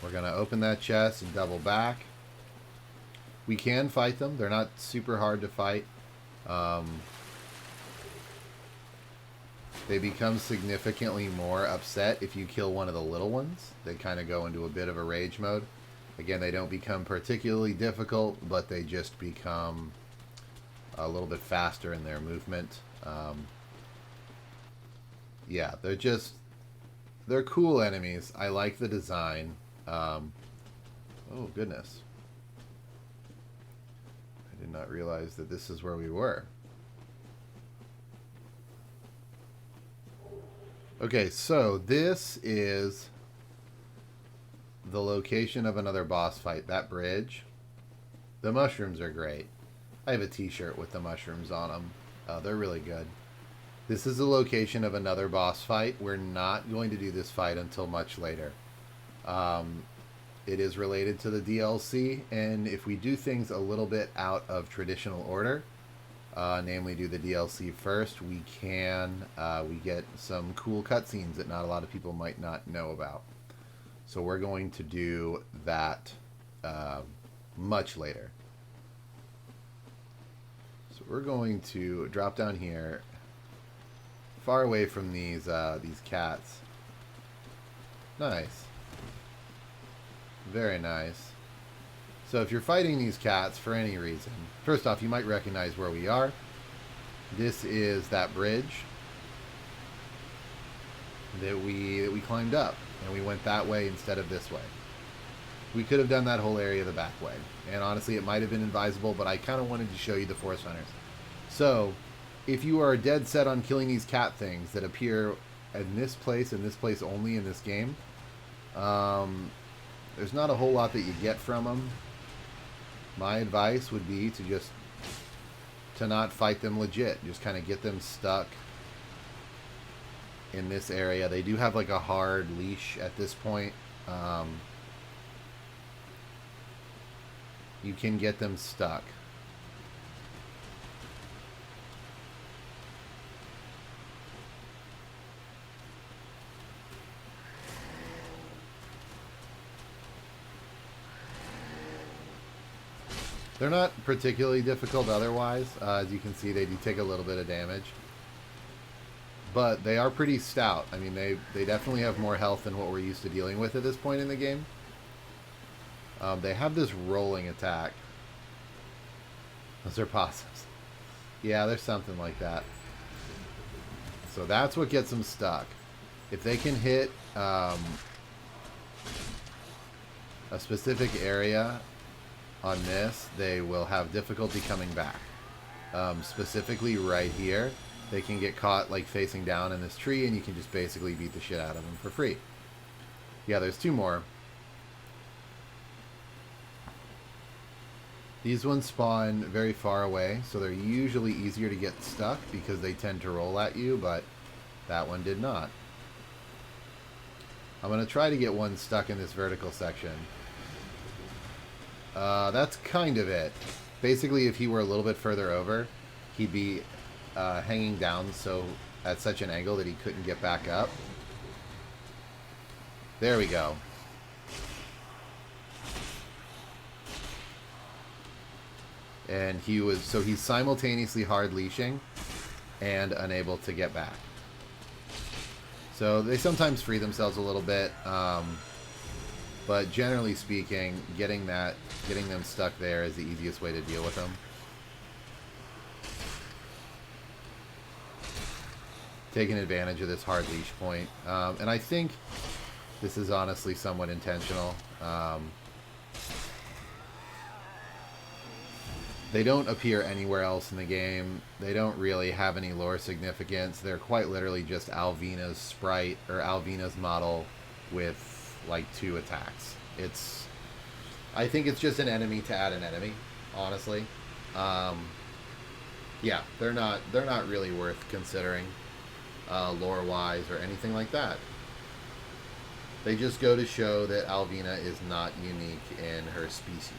We're going to open that chest and double back. We can fight them. They're not super hard to fight. They become significantly more upset if you kill one of the little ones. They kind of go into a bit of a rage mode. Again, they don't become particularly difficult, but they just become a little bit faster in their movement. Yeah, they're cool enemies. I like the design. Oh, goodness. I did not realize that this is where we were. Okay, so this is the location of another boss fight. That bridge. The mushrooms are great. I have a t-shirt with the mushrooms on them. They're really good. This is the location of another boss fight. We're not going to do this fight until much later. It is related to the DLC, and if we do things a little bit out of traditional order, namely do the DLC first, we get some cool cutscenes that not a lot of people might not know about. So we're going to do that much later. So we're going to drop down here, far away from these cats. Nice. Very nice. So if you're fighting these cats for any reason, first off, you might recognize where we are. This is that bridge that we climbed up, and we went that way instead of this way. We could have done that whole area the back way, and honestly, it might have been advisable, but I kind of wanted to show you the Forest Hunters. So, if you are dead set on killing these cat things that appear in this place and this place only in this game, there's not a whole lot that you get from them. My advice would be to not fight them legit. Just kind of get them stuck in this area. They do have like a hard leash at this point. You can get them stuck. They're not particularly difficult otherwise. As you can see, they do take a little bit of damage. But they are pretty stout. I mean, they definitely have more health than what we're used to dealing with at this point in the game. They have this rolling attack. Those are possums. Yeah, there's something like that. So that's what gets them stuck. If they can hit a specific area on this, they will have difficulty coming back. Specifically right here, they can get caught like facing down in this tree, and you can just basically beat the shit out of them for free. Yeah, there's two more. These ones spawn very far away, so they're usually easier to get stuck because they tend to roll at you, but that one did not. I'm going to try to get one stuck in this vertical section. That's kind of it. Basically, if he were a little bit further over, he'd be hanging down at such an angle that he couldn't get back up. There we go. And he's simultaneously hard leashing and unable to get back. So they sometimes free themselves a little bit, but generally speaking, getting them stuck there is the easiest way to deal with them. Taking advantage of this hard leash point, and I think this is honestly somewhat intentional. They don't appear anywhere else in the game. They don't really have any lore significance. They're quite literally just Alvina's sprite, or Alvina's model with like 2 attacks. I think it's just an enemy to add an enemy, honestly. Yeah, they're not really worth considering lore-wise or anything like that. They just go to show that Alvina is not unique in her species.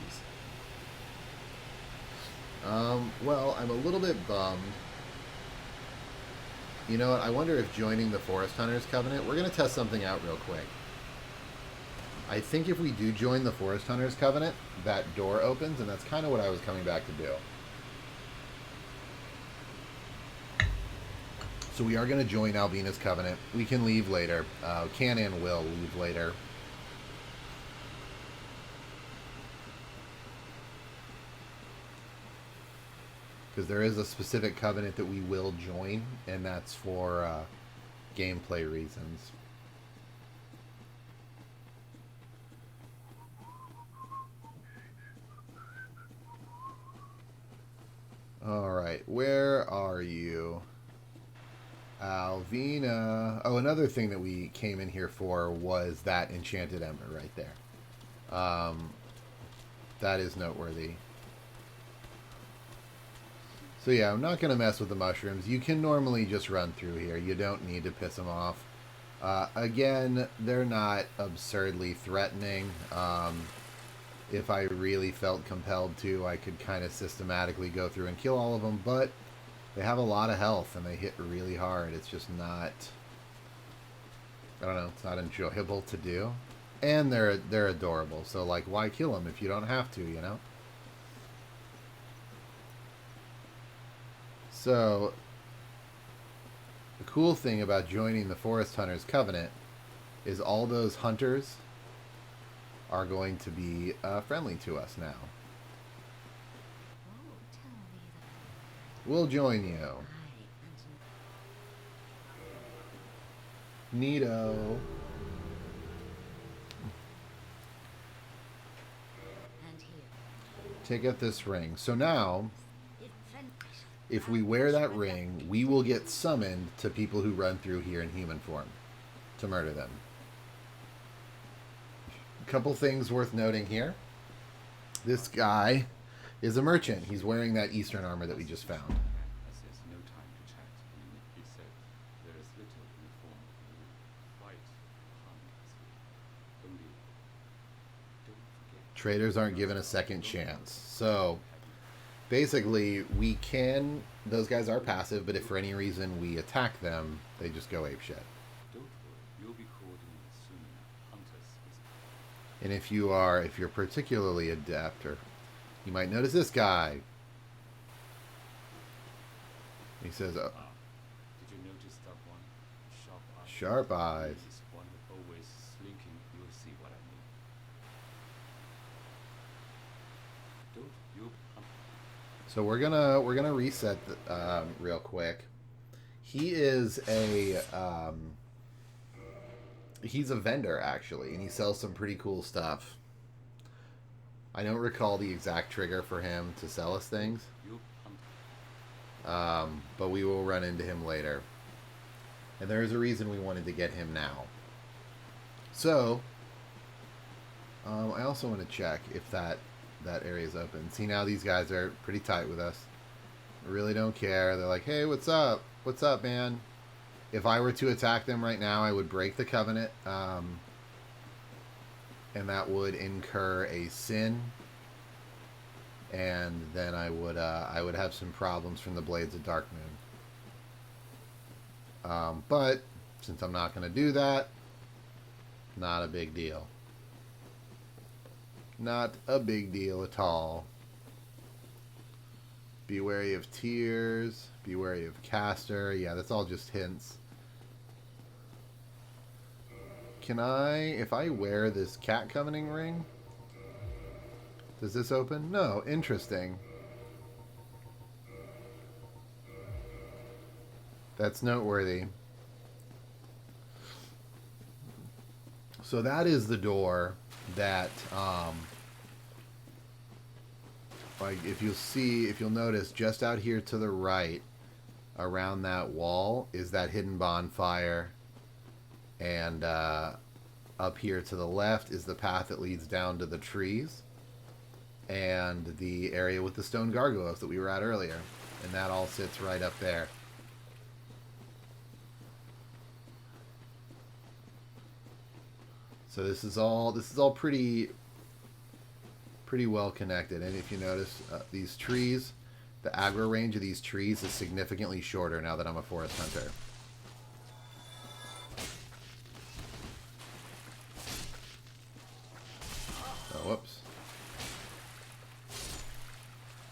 Well, I'm a little bit bummed. You know what? I wonder if joining the Forest Hunters Covenant... We're going to test something out real quick. I think if we do join the Forest Hunters Covenant, that door opens, and that's kind of what I was coming back to do. So we are going to join Alvina's Covenant. We can leave later. Can and will leave later. Because there is a specific covenant that we will join, and that's for gameplay reasons. Alright, where are you? Alvina. Oh, another thing that we came in here for was that enchanted ember right there. That is noteworthy. So yeah, I'm not going to mess with the mushrooms. You can normally just run through here. You don't need to piss them off. Again, they're not absurdly threatening. If I really felt compelled to, I could kind of systematically go through and kill all of them, but they have a lot of health and they hit really hard. It's just not... I don't know, it's not enjoyable to do. And they're adorable, so like, why kill them if you don't have to, you know? So, the cool thing about joining the Forest Hunters Covenant is all those hunters are going to be friendly to us now. We'll join you. Neato. Take out this ring. So now, if we wear that ring, we will get summoned to people who run through here in human form to murder them. A couple things worth noting here. This guy is a merchant. He's wearing that Eastern armor that we just found. Traders aren't given a second chance. So, basically, those guys are passive, but if for any reason we attack them, they just go apeshit. And if you're particularly adept, or you might notice this guy. He says, oh, did you notice that one? Sharp eyes. This one always slinking. You'll see what I mean. So we're gonna reset real quick. He is he's a vendor actually, and he sells some pretty cool stuff. I don't recall the exact trigger for him to sell us things, but we will run into him later. And there is a reason we wanted to get him now. So I also want to check if that area is open. See, now these guys are pretty tight with us. Really don't care. They're like, hey, what's up? What's up, man? If I were to attack them right now, I would break the covenant. And that would incur a sin. And then I would have some problems from the Blades of Dark Moon. But since I'm not going to do that, not a big deal. Not a big deal at all. Be wary of tears. Be wary of caster. Yeah, that's all just hints. Can I, if I wear this cat covening ring, does this open? No, interesting. That's noteworthy. So that is the door that, like if you'll notice just out here to the right, around that wall is that hidden bonfire, and up here to the left is the path that leads down to the trees, and the area with the stone gargoyles that we were at earlier, and that all sits right up there. So this is all pretty well connected. And if you notice, these trees, the aggro range of these trees is significantly shorter now that I'm a forest hunter. Oh, whoops.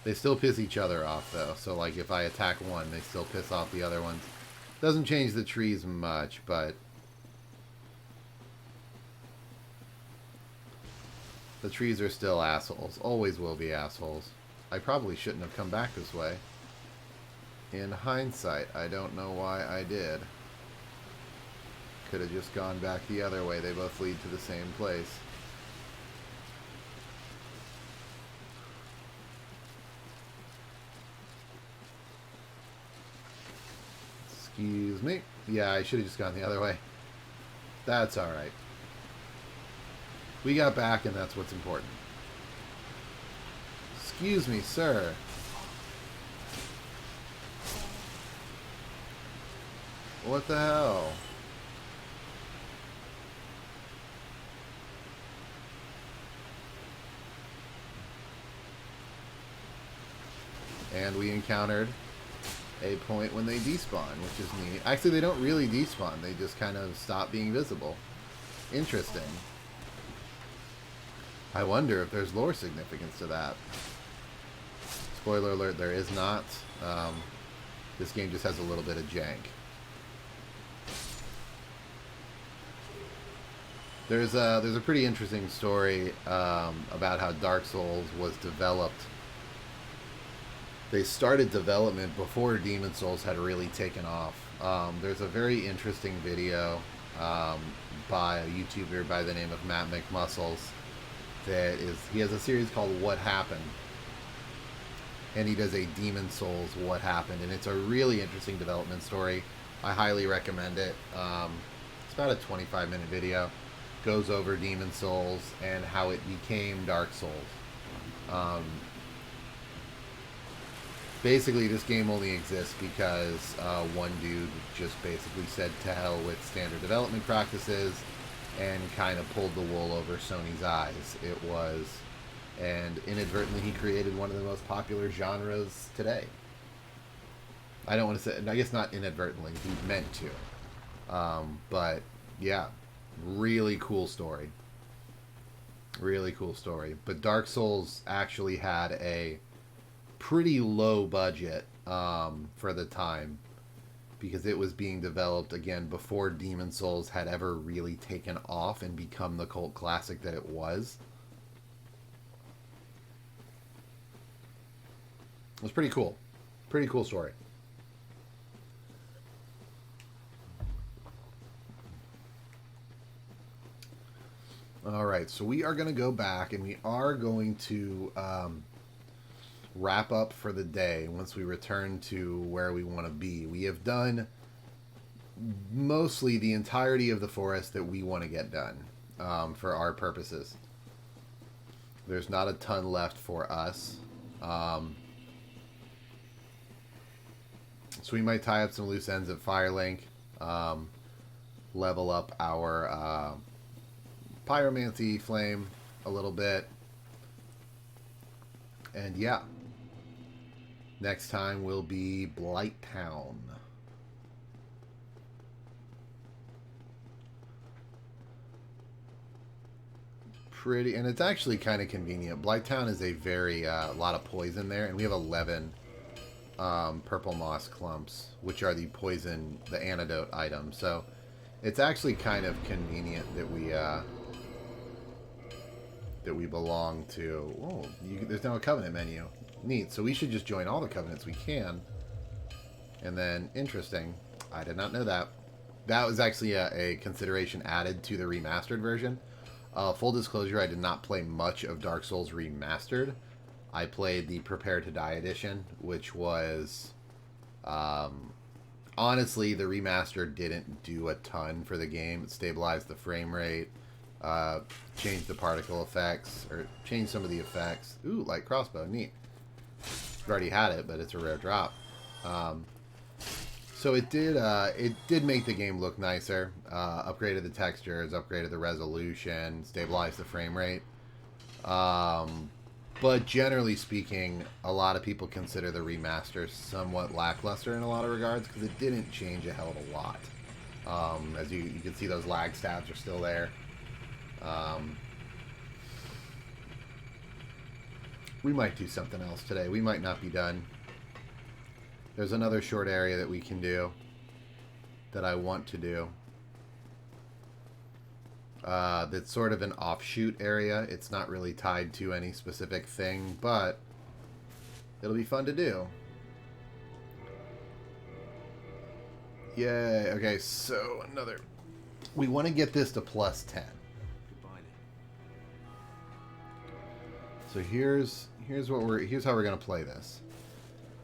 They still piss each other off though. So like if I attack one, they still piss off the other ones. Doesn't change the trees much, but the trees are still assholes. Always will be assholes. I probably shouldn't have come back this way. In hindsight, I don't know why I did. Could have just gone back the other way. They both lead to the same place. Excuse me. Yeah, I should have just gone the other way. That's alright. We got back, and that's what's important. Excuse me, sir. What the hell? And we encountered a point when they despawn, which is neat. Actually, they don't really despawn. They just kind of stop being visible. Interesting. I wonder if there's lore significance to that. Spoiler alert, there is not. This game just has a little bit of jank. There's a pretty interesting story about how Dark Souls was developed. They started development before Demon Souls had really taken off. There's a very interesting video by a YouTuber by the name of Matt McMuscles. He has a series called What Happened, and he does a Demon Souls What Happened, and it's a really interesting development story. I highly recommend it. It's about a 25-minute video. Goes over Demon Souls and how it became Dark Souls. Basically, this game only exists because one dude just basically said to hell with standard development practices and kind of pulled the wool over Sony's eyes. And inadvertently he created one of the most popular genres today. I don't want to say, I guess not inadvertently, he meant to. But yeah, really cool story. Really cool story. But Dark Souls actually had a pretty low budget for the time, because it was being developed, again, before Demon Souls had ever really taken off and become the cult classic that it was. It was pretty cool. Pretty cool story. Alright, so we are going to go back, and we are going to wrap up for the day once we return to where we want to be. We have done mostly the entirety of the forest that we want to get done for our purposes. There's not a ton left for us. So we might tie up some loose ends at Firelink, level up our pyromancy flame a little bit, and yeah, next time will be Blight Town. Pretty, and it's actually kind of convenient. Blight Town is a very lot of poison there, and we have 11 purple moss clumps, which are the poison, the antidote items. So it's actually kind of convenient that we belong to. Oh, there's now a covenant menu. Neat. So we should just join all the covenants we can. And then, interesting. I did not know that. That was actually a consideration added to the remastered version. Full disclosure, I did not play much of Dark Souls Remastered. I played the Prepare to Die edition, which was... honestly, the remaster didn't do a ton for the game. It stabilized the frame rate, changed the particle effects, or changed some of the effects. Ooh, light crossbow, neat. I've already had it, but it's a rare drop. So it did make the game look nicer. Upgraded the textures, upgraded the resolution, stabilized the frame rate. But generally speaking, a lot of people consider the remaster somewhat lackluster in a lot of regards because it didn't change a hell of a lot. As you can see, those lag stats are still there. We might do something else today. We might not be done. There's another short area that we can do that I want to do. That's sort of an offshoot area. It's not really tied to any specific thing, but it'll be fun to do. Yay. Okay, so another... We want to get this to plus 10. So here's how we're going to play this.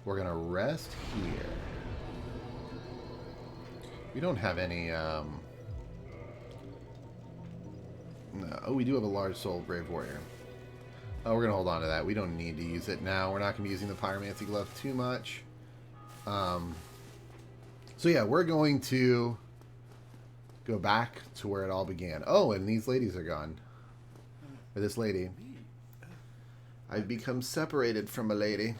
We're going to rest here. We don't have any... No. Oh, we do have a large soul brave warrior. Oh, we're going to hold on to that. We don't need to use it now. We're not going to be using the pyromancy glove too much. So yeah, we're going to go back to where it all began. Oh, and these ladies are gone. Or this lady. I've become separated from a lady.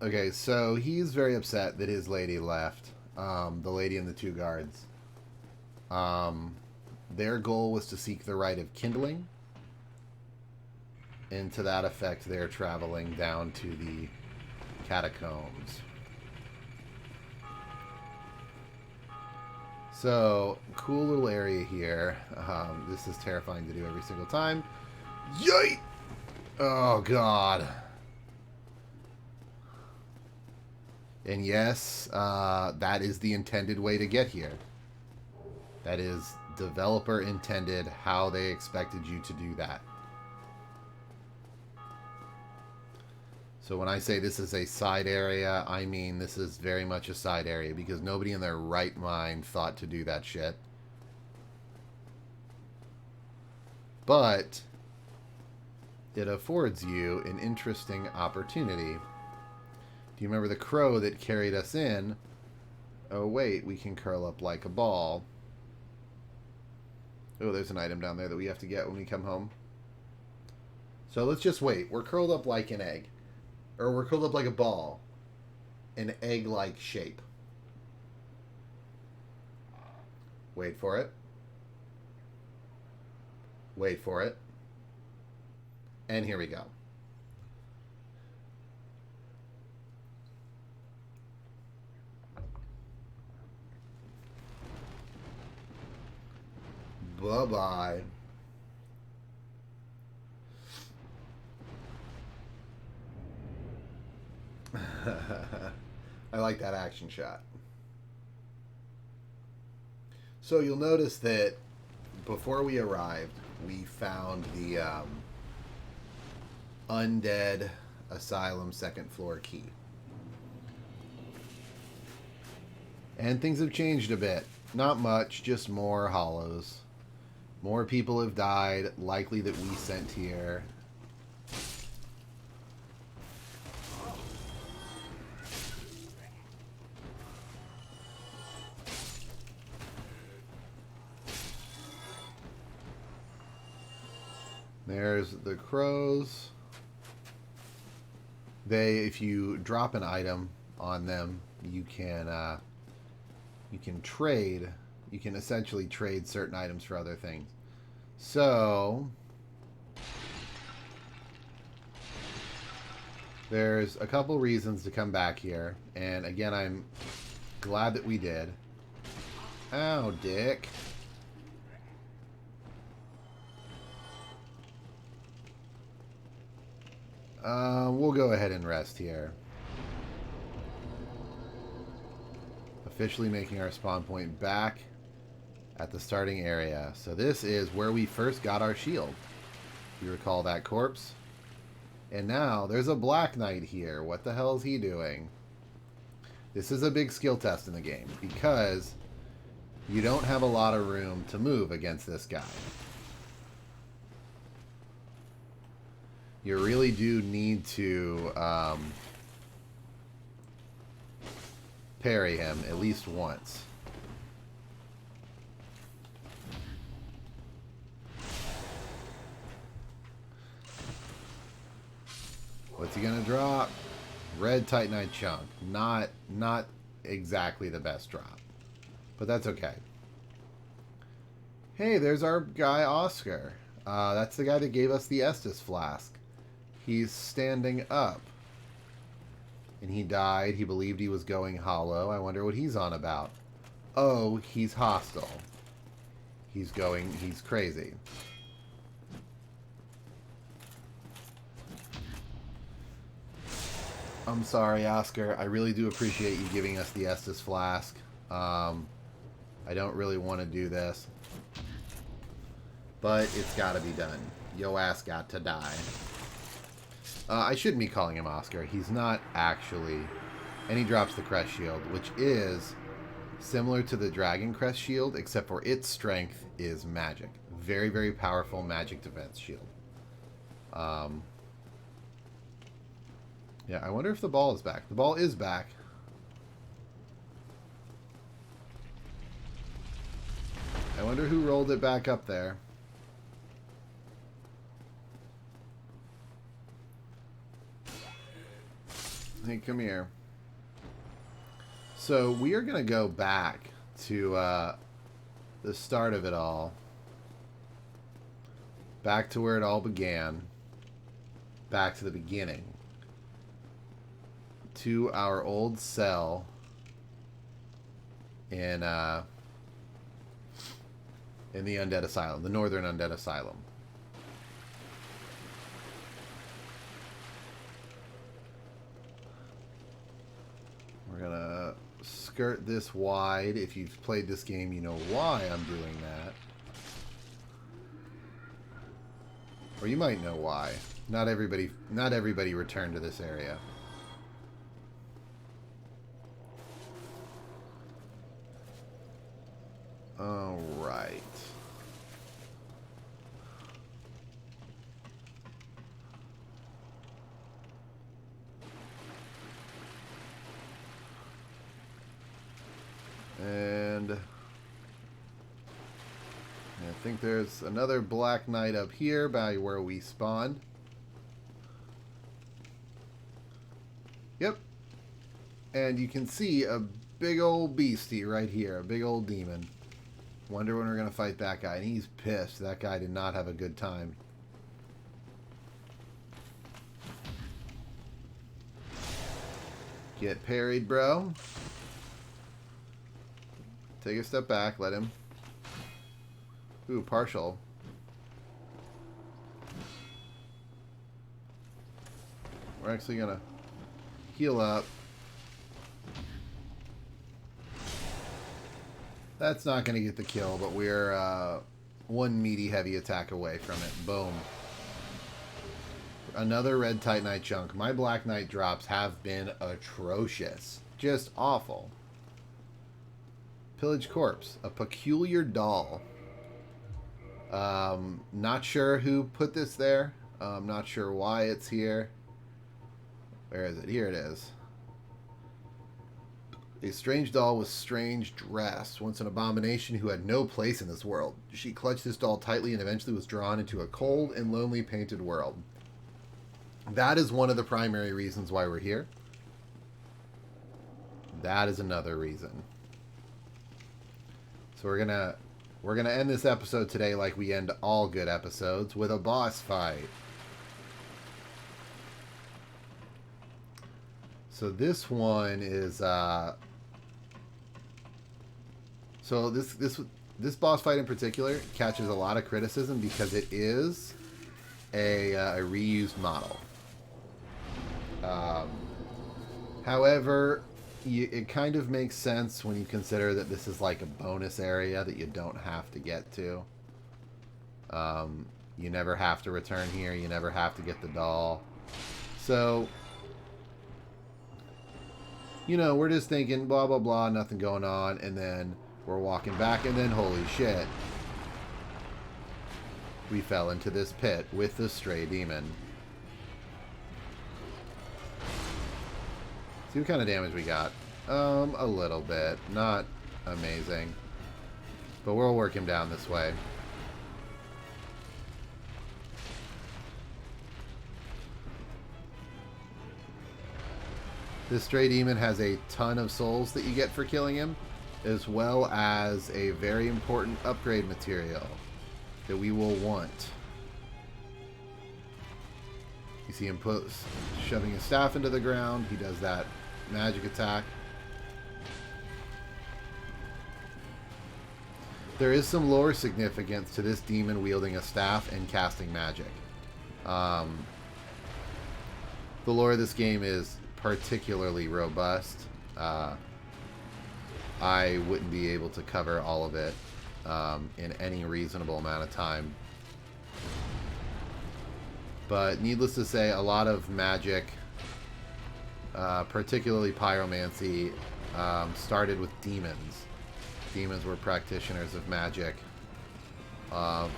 Okay, so he's very upset that his lady left. The lady and the two guards. Their goal was to seek the rite of kindling. And to that effect, they're traveling down to the catacombs. So, cool little area here. This is terrifying to do every single time. Yay! Oh, God. And yes, that is the intended way to get here. That is developer intended how they expected you to do that. So when I say this is a side area, I mean this is very much a side area because nobody in their right mind thought to do that shit. But it affords you an interesting opportunity. Do you remember the crow that carried us in? Oh wait, we can curl up like a ball. Oh, there's an item down there that we have to get when we come home. So let's just wait. We're curled up like an egg. Or we're curled up like a ball. An egg-like shape. Wait for it. Wait for it. And here we go. Bye-bye. I like that action shot. So you'll notice that before we arrived, we found the undead asylum second floor key. And things have changed a bit. Not much, just more hollows. More people have died, likely that we sent here. There's the crows. If you drop an item on them, you can trade. You can essentially trade certain items for other things. So There's a couple reasons to come back here, and again, I'm glad that we did. Ow, dick. We'll go ahead and rest here. Officially making our spawn point back at the starting area. So this is where we first got our shield. If you recall that corpse. And now there's a Black Knight here. What the hell is he doing? This is a big skill test in the game because you don't have a lot of room to move against this guy. You really do need to parry him at least once. What's he gonna drop? Red Titanite chunk. Not exactly the best drop, but that's okay. Hey, there's our guy Oscar. That's the guy that gave us the Estus flask. He's standing up. And he died. He believed he was going hollow. I wonder what he's on about. Oh, he's hostile. He's crazy. I'm sorry, Oscar. I really do appreciate you giving us the Estus flask. I don't really want to do this. But it's got to be done. Yo ass got to die. I shouldn't be calling him Oscar. He's not actually. And he drops the Crest Shield, which is similar to the Dragon Crest Shield, except for its strength is magic. Very, very powerful magic defense shield. Yeah, I wonder if the ball is back. The ball is back. I wonder who rolled it back up there. Hey, come here. So we are going to go back to the start of it all. Back to where it all began. Back to the beginning. To our old cell in the Undead Asylum, the Northern Undead Asylum. We're gonna skirt this wide. If you've played this game, you know why I'm doing that. Or you might know why. Not everybody returned to this area. All right. And I think there's another Black Knight up here by where we spawned. Yep. And you can see a big old beastie right here, a big old demon. Wonder when we're going to fight that guy. And he's pissed. That guy did not have a good time. Get parried, bro. Take a step back. Let him. Ooh, partial. We're actually going to heal up. That's not going to get the kill, but we're one meaty heavy attack away from it. Boom. Another red Titanite chunk. My Black Knight drops have been atrocious. Just awful. Pillage Corpse. A peculiar doll. Not sure who put this there. Not sure why it's here. Where is it? Here it is. A strange doll with strange dress, once an abomination who had no place in this world. She clutched this doll tightly and eventually was drawn into a cold and lonely painted world. That is one of the primary reasons why we're here. That is another reason. So we're gonna end this episode today like we end all good episodes, with a boss fight. So this one is so this boss fight in particular catches a lot of criticism because it is a reused model. However, it kind of makes sense when you consider that this is like a bonus area that you don't have to get to. You never have to return here. You never have to get the doll. So, you know, we're just thinking blah, blah, blah, nothing going on. And then we're walking back and then holy shit. We fell into this pit with the stray demon. See what kind of damage we got. A little bit. Not amazing. But we'll work him down this way. This stray demon has a ton of souls that you get for killing him, as well as a very important upgrade material that we will want. You see him shoving his staff into the ground. He does that magic attack. There is some lore significance to this demon wielding a staff and casting magic. The lore of this game is particularly robust. I wouldn't be able to cover all of it in any reasonable amount of time. But needless to say, a lot of magic, particularly pyromancy, started with demons. Demons were practitioners of magic long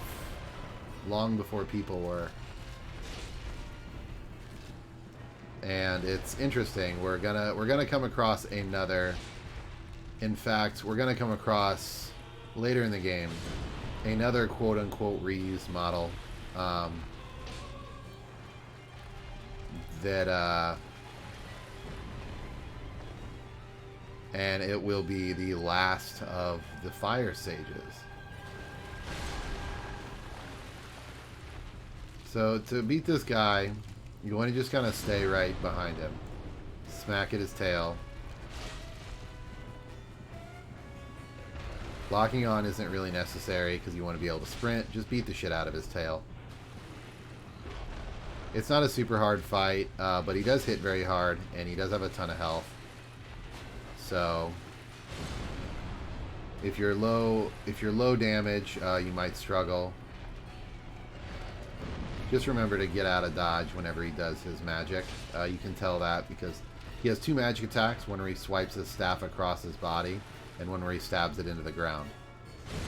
before people were. And it's interesting. We're gonna come across another. In fact, we're gonna come across later in the game another quote-unquote reused model that and it will be the last of the fire sages. So to beat this guy, you want to just kind of stay right behind him. Smack at his tail. Locking on isn't really necessary because you want to be able to sprint. Just beat the shit out of his tail. It's not a super hard fight, but he does hit very hard, and he does have a ton of health. So if you're low damage, you might struggle. Just remember to get out of dodge whenever he does his magic. You can tell that because he has two magic attacks, one where he swipes his staff across his body, and one where he stabs it into the ground.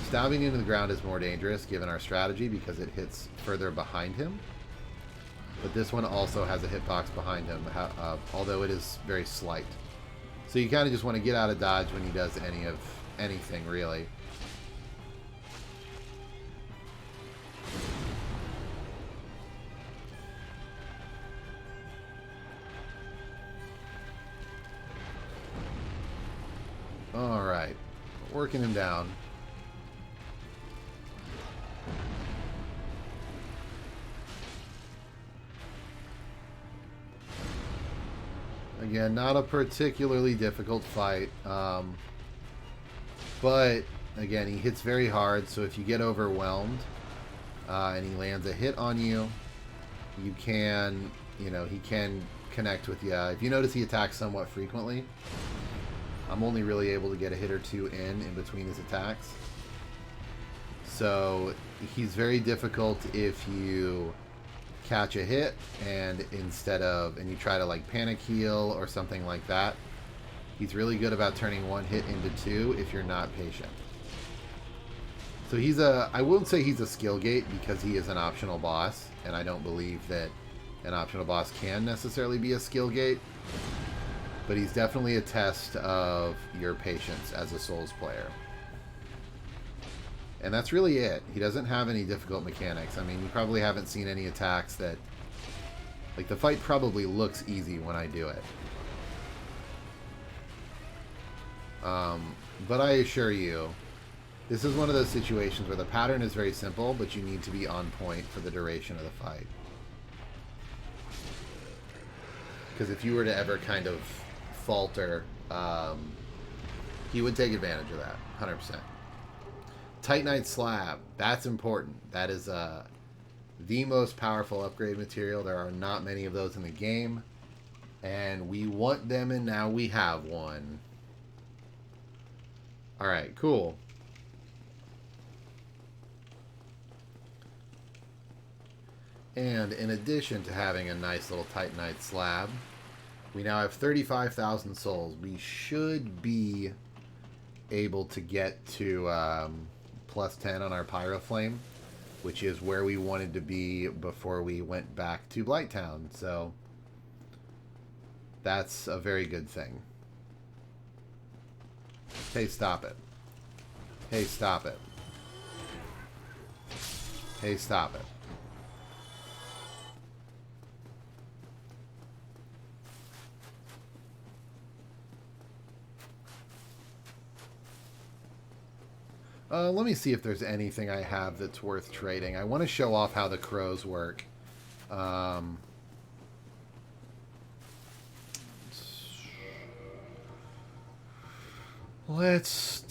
Stabbing into the ground is more dangerous given our strategy because it hits further behind him. But this one also has a hitbox behind him, although it is very slight. So you kind of just want to get out of dodge when he does anything, really. Alright. Working him down. Again, not a particularly difficult fight. But, again, he hits very hard, so if you get overwhelmed and he lands a hit on you, you can, he can connect with you. If you notice he attacks somewhat frequently, I'm only really able to get a hit or two in between his attacks. So he's very difficult if you catch a hit and you try to like panic heal or something like that. He's really good about turning one hit into two if you're not patient. So I won't say he's a skill gate because he is an optional boss, and I don't believe that an optional boss can necessarily be a skill gate. But he's definitely a test of your patience as a Souls player. And that's really it. He doesn't have any difficult mechanics. I mean, you probably haven't seen any attacks that... Like, the fight probably looks easy when I do it. But I assure you, this is one of those situations where the pattern is very simple, but you need to be on point for the duration of the fight. Because if you were to ever kind of falter, he would take advantage of that, 100%. Titanite slab, that's important. That is the most powerful upgrade material. There are not many of those in the game, and we want them, and now we have one. Alright, cool. And in addition to having a nice little Titanite slab, we now have 35,000 souls. We should be able to get to plus 10 on our Pyro Flame, which is where we wanted to be before we went back to Blighttown. So that's a very good thing. Hey, stop it. Hey, stop it. Hey, stop it. Let me see if there's anything I have that's worth trading. I want to show off how the crows work. Let's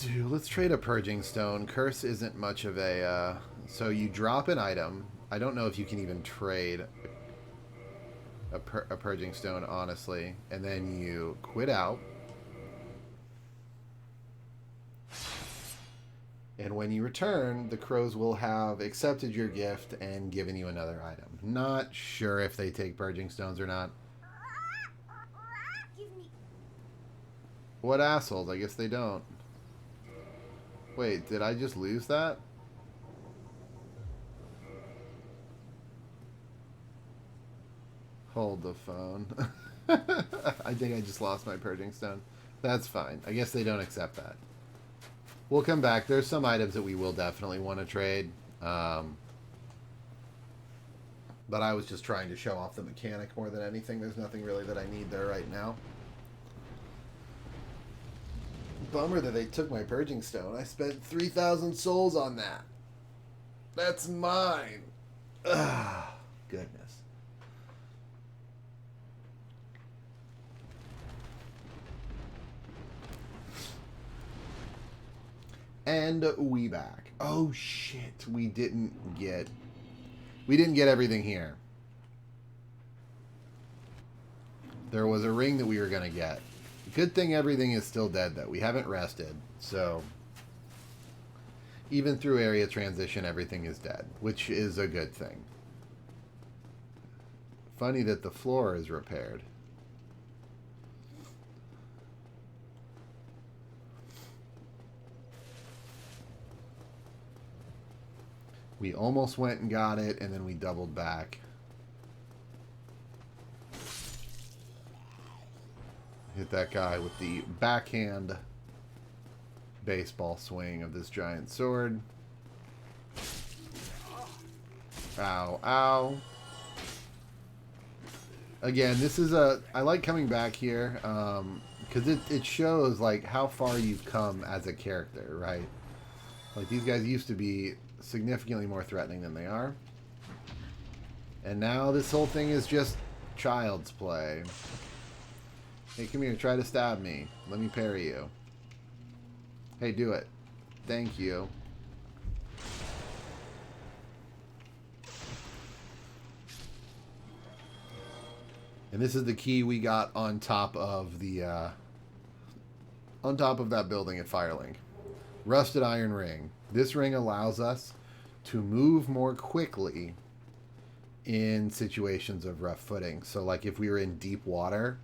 trade a purging stone. Curse isn't much of a, so you drop an item. I don't know if you can even trade a purging stone, honestly. And then you quit out. And when you return, the crows will have accepted your gift and given you another item. Not sure if they take purging stones or not. Give me. What assholes? I guess they don't. Wait, did I just lose that? Hold the phone. I think I just lost my purging stone. That's fine. I guess they don't accept that. We'll come back. There's some items that we will definitely want to trade. But I was just trying to show off the mechanic more than anything. There's nothing really that I need there right now. Bummer that they took my purging stone. I spent 3,000 souls on that. That's mine. Ugh, goodness. And we back. Oh shit, we didn't get everything here. There was a ring that we were gonna get. Good thing everything is still dead though. We haven't rested, so even through area transition, everything is dead, which is a good thing. Funny that the floor is repaired. We almost went and got it, and then we doubled back. Hit that guy with the backhand baseball swing of this giant sword. Ow, ow. Again, this is I like coming back here, because it shows, like, how far you've come as a character, right? Like, these guys used to be significantly more threatening than they are. And now this whole thing is just child's play. Hey, come here, try to stab me. Let me parry you. Hey, do it. Thank you. And this is the key we got on top of the on top of that building at Firelink. Rusted iron ring. This ring allows us to move more quickly in situations of rough footing. So like if we were in deep water,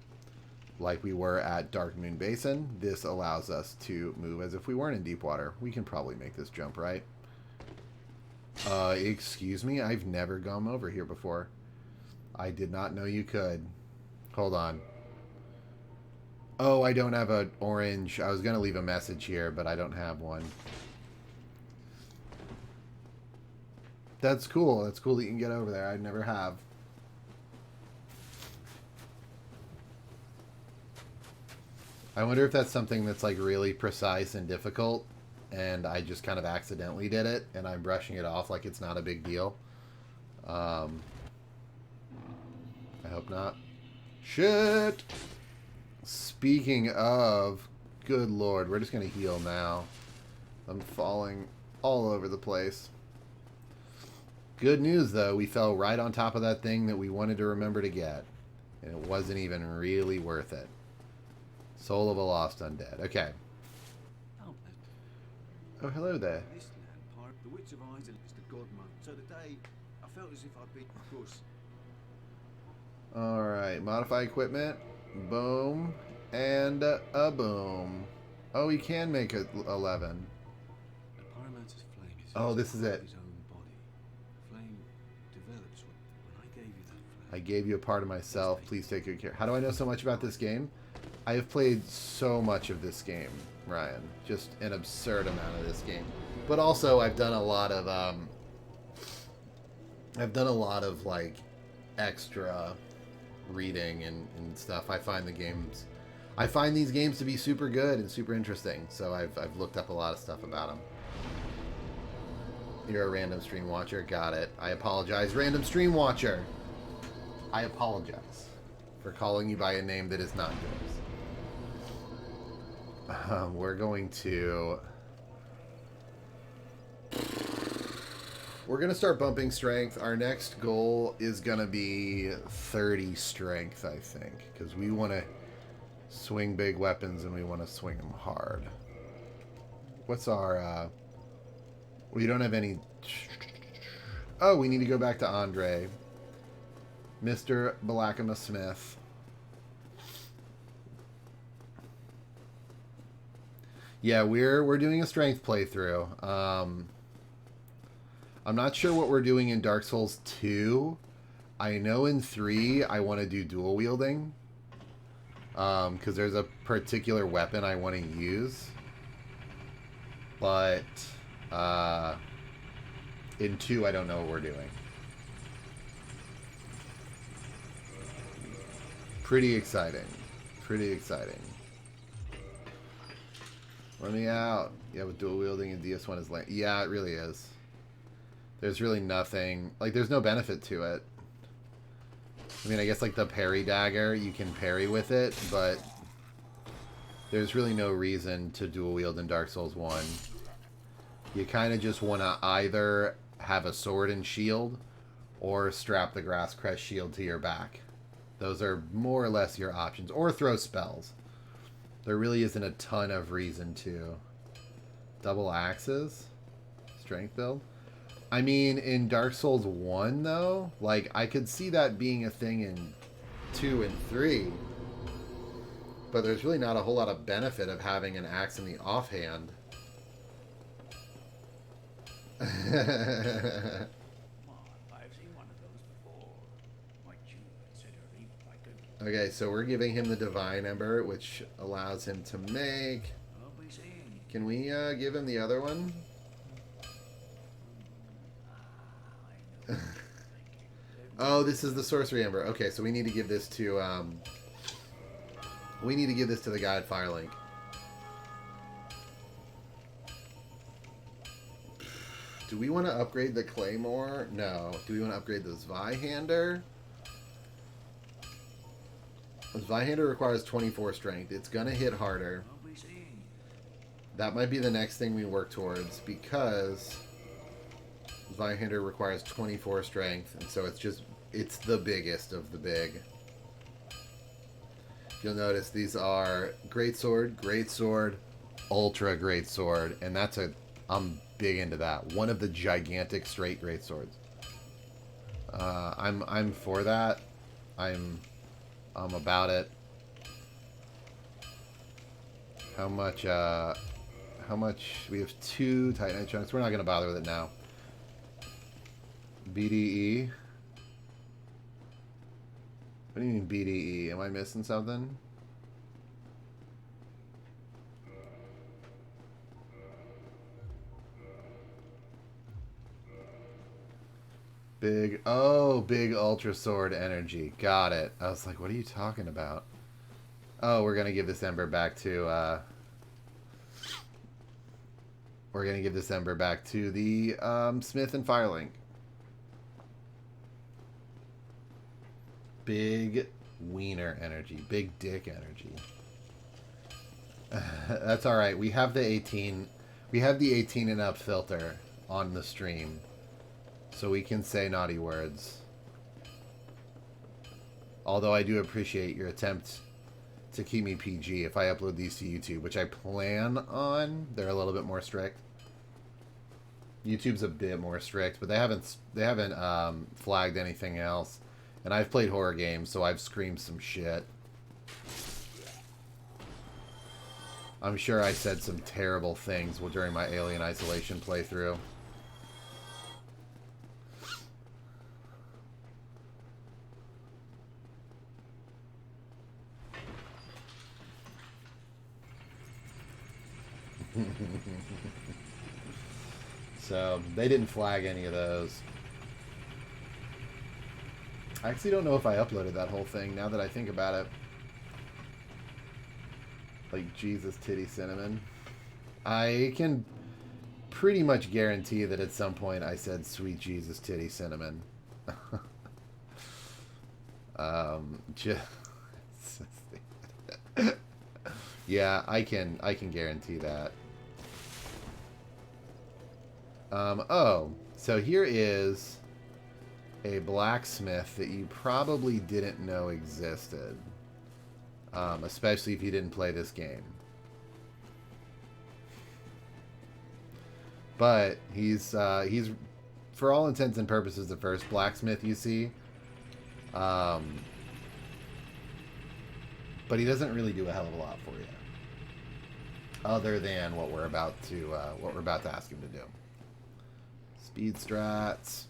like we were at Dark Moon Basin, this allows us to move as if we weren't in deep water. We can probably make this jump, right? Excuse me? I've never gone over here before. I did not know you could. Hold on. Oh, I don't have an orange. I was going to leave a message here, but I don't have one. That's cool. That's cool that you can get over there. I never have. I wonder if that's something that's like really precise and difficult, and I just kind of accidentally did it, and I'm brushing it off like it's not a big deal. I hope not. Shit! Speaking of, good lord, we're just gonna heal now. I'm falling all over the place. Good news, though, we fell right on top of that thing that we wanted to remember to get. And it wasn't even really worth it. Soul of a Lost Undead. Okay. Oh, hello there. This land part, the Witch of Isaac is the god mode. So today, I felt as if I'd been cross. Alright, modify equipment. Boom. And a boom. Oh, he can make it 11. The pyromancer's flame is Oh, this is it. his own body. Flame develops when I gave you that flame. I gave you a part of myself. Please take good care. How do I know so much about this game? I have played so much of this game, Ryan. Just an absurd amount of this game. But also, I've done a lot of like extra reading and stuff. I find these games to be super good and super interesting. So I've looked up a lot of stuff about them. You're a random stream watcher. Got it. I apologize, random stream watcher. I apologize for calling you by a name that is not yours. We're going to start bumping strength. Our next goal is going to be 30 strength, I think, because we want to swing big weapons and we want to swing them hard. What's our... we don't have any... Oh, we need to go back to Andre. Mr. Balakama Smith. Yeah, we're doing a strength playthrough. I'm not sure what we're doing in Dark Souls 2. I know in 3 I want to do dual wielding. Because there's a particular weapon I want to use. But in 2 I don't know what we're doing. Pretty exciting. Pretty exciting. Let me out. Yeah, with dual wielding and DS1 is lame. Yeah, it really is. There's really nothing... Like, there's no benefit to it. I mean, I guess, like, the parry dagger, you can parry with it, but... There's really no reason to dual wield in Dark Souls 1. You kind of just want to either have a sword and shield, or strap the Grass Crest shield to your back. Those are more or less your options. Or throw spells. There really isn't a ton of reason to. Double axes? Strength build? I mean, in Dark Souls 1, though, like, I could see that being a thing in 2 and 3. But there's really not a whole lot of benefit of having an axe in the offhand. Okay, so we're giving him the Divine Ember, which allows him to make... Can we give him the other one? Oh, this is the Sorcery Ember. Okay, so we need to give this to... we need to give this to the guy at Firelink. Do we want to upgrade the Claymore? No. Do we want to upgrade the Zweihander? Zweihander requires 24 strength. It's going to hit harder. That might be the next thing we work towards, because Zweihander requires 24 strength, and so it's the biggest of the big. You'll notice these are Greatsword, Ultra Greatsword, and I'm big into that. One of the gigantic straight Greatswords. I'm for that. I'm about it. How much, we have 2 Titanite chunks. We're not going to bother with it now. BDE. What do you mean BDE? Am I missing something? Big Ultra Sword energy. Got it. I was like, what are you talking about? Oh, we're going to give this Ember back to, the, Smith and Firelink. Big Wiener energy. Big dick energy. That's alright. We have the 18. We have the 18 and up filter on the stream. So we can say naughty words. Although I do appreciate your attempt to keep me PG if I upload these to YouTube, which I plan on. They're a little bit more strict. YouTube's a bit more strict, but they haven't flagged anything else. And I've played horror games, so I've screamed some shit. I'm sure I said some terrible things during my Alien Isolation playthrough. So, they didn't flag any of those. I actually don't know if I uploaded that whole thing, now that I think about it. Like, Jesus Titty Cinnamon. I can pretty much guarantee that at some point I said Sweet Jesus Titty Cinnamon. Yeah, I can guarantee that. Oh, so here is a blacksmith that you probably didn't know existed. Especially if you didn't play this game. But he's for all intents and purposes the first blacksmith you see. But he doesn't really do a hell of a lot for you, other than what we're about to ask him to do. Speed strats.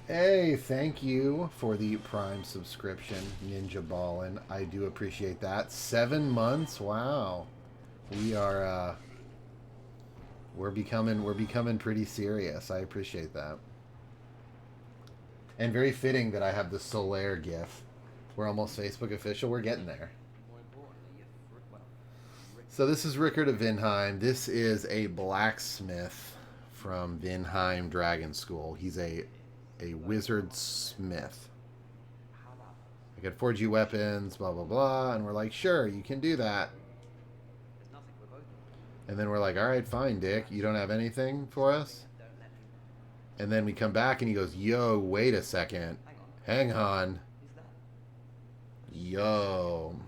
Hey, thank you for the Prime subscription, Ninja Ballin. I do appreciate that. 7 months, wow. We are we're becoming pretty serious. I appreciate that. And very fitting that I have the Solaire gif. We're almost Facebook official. We're getting there. So this is Rickard of Vinheim. This is a blacksmith from Vinheim Dragon School. He's a wizard smith. I could forge you weapons, blah, blah, blah. And we're like, sure, you can do that. And then we're like, all right, fine, Dick. You don't have anything for us? And then we come back and he goes, yo, wait a second. Hang on. Yo.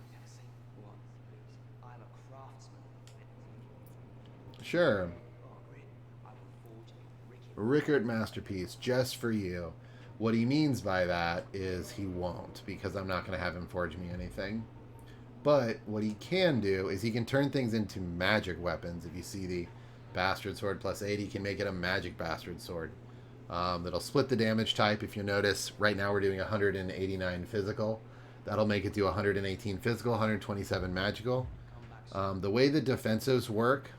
Sure. Rickard Masterpiece, just for you. What he means by that is he won't, because I'm not going to have him forge me anything. But what he can do is he can turn things into magic weapons. If you see the Bastard Sword +8, he can make it a magic Bastard Sword. That'll split the damage type. If you notice, right now we're doing 189 physical. That'll make it do 118 physical, 127 magical. The way the defensives work,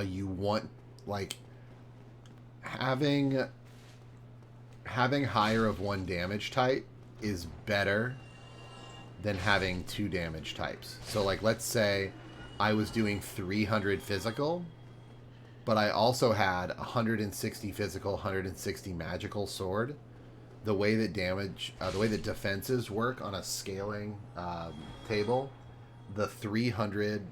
you want, like, having higher of one damage type is better than having 2 damage types. So, like, let's say I was doing 300 physical, but I also had 160 physical, 160 magical sword. The way that defenses work on a scaling table, the 300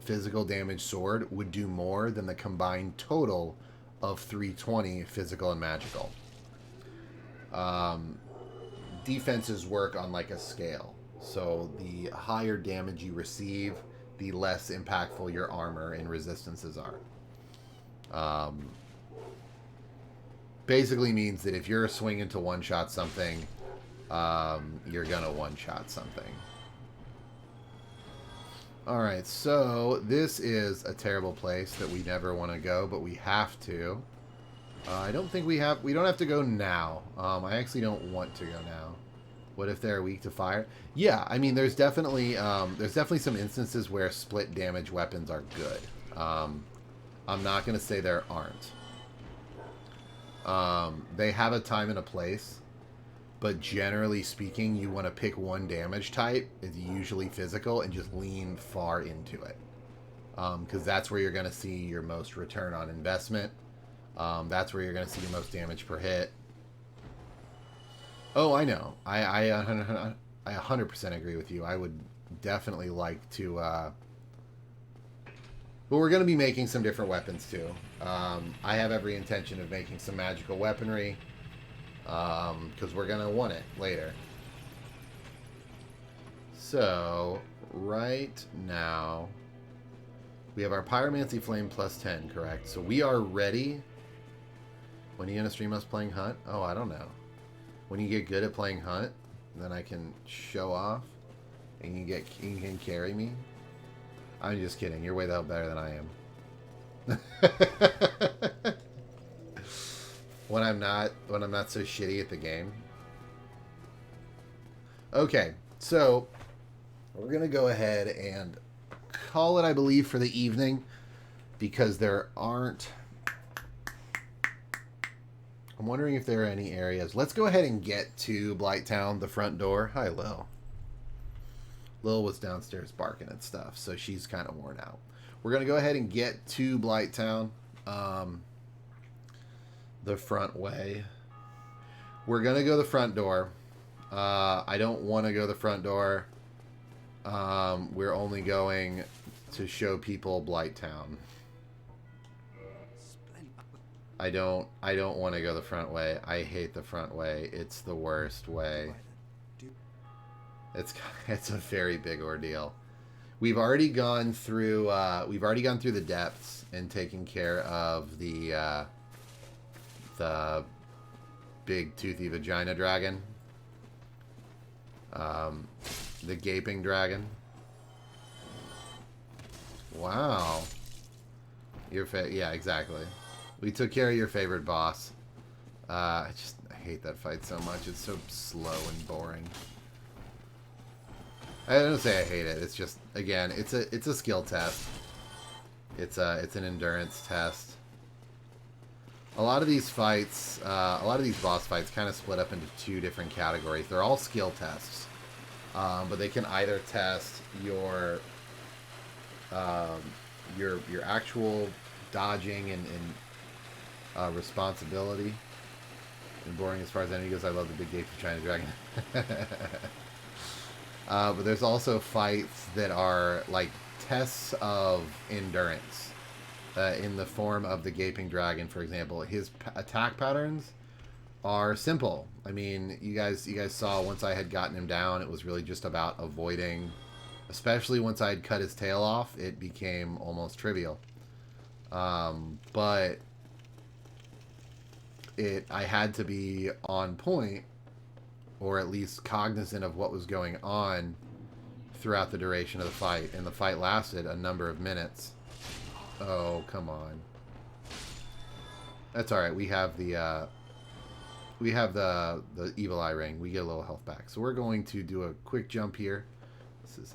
physical damage sword would do more than the combined total of 320 physical and magical. Defenses work on like a scale. So the higher damage you receive, the less impactful your armor and resistances are. Basically means that if you're swinging to one-shot something, you're gonna one-shot something. Alright, so this is a terrible place that we never want to go, but we have to. I don't think we don't have to go now. I actually don't want to go now. What if they're weak to fire? Yeah, I mean, there's definitely some instances where split damage weapons are good. I'm not going to say there aren't. They have a time and a place, but generally speaking, you want to pick one damage type. It's usually physical, and just lean far into it. Because that's where you're going to see your most return on investment. That's where you're going to see your most damage per hit. Oh, I know. I 100% agree with you. I would definitely like to. But we're going to be making some different weapons too. I have every intention of making some magical weaponry because we're going to want it later. So, right now, we have our Pyromancy Flame plus 10, correct? So we are ready. When are you going to stream us playing Hunt? Oh, I don't know. When you get good at playing Hunt, then I can show off and you can carry me. I'm just kidding. You're way the hell better than I am. when I'm not so shitty at the game. Okay, so we're gonna go ahead and call it, I believe, for the evening because there aren't. I'm wondering if there are any areas. Let's go ahead and get to Blighttown, the front door. Hi, Lil. Lil was downstairs barking and stuff, so she's kind of worn out. We're going to go ahead and get to Blighttown the front way. We're going to go the front door. I don't want to go the front door. We're only going to show people Blighttown. I don't want to go the front way. I hate the front way. It's the worst way. It's a very big ordeal. We've already gone through the depths and taken care of the big toothy vagina dragon. The gaping dragon. Wow. Yeah, exactly. We took care of your favorite boss. I hate that fight so much. It's so slow and boring. I don't say I hate it. It's just, again, it's a skill test. It's an endurance test. A lot of these fights, a lot of these boss fights kind of split up into two different categories. They're all skill tests, but they can either test your actual dodging and responsibility. And boring as far as enemy goes, I love the big gape of China Dragon. But there's also fights that are like tests of endurance. In the form of the Gaping Dragon, for example. His attack patterns are simple. I mean, you guys saw once I had gotten him down, it was really just about avoiding. Especially once I had cut his tail off, it became almost trivial. But I had to be on point, or at least cognizant of what was going on throughout the duration of the fight. And the fight lasted a number of minutes. Oh, come on. That's alright. We have the evil eye ring. We get a little health back. So we're going to do a quick jump here. This is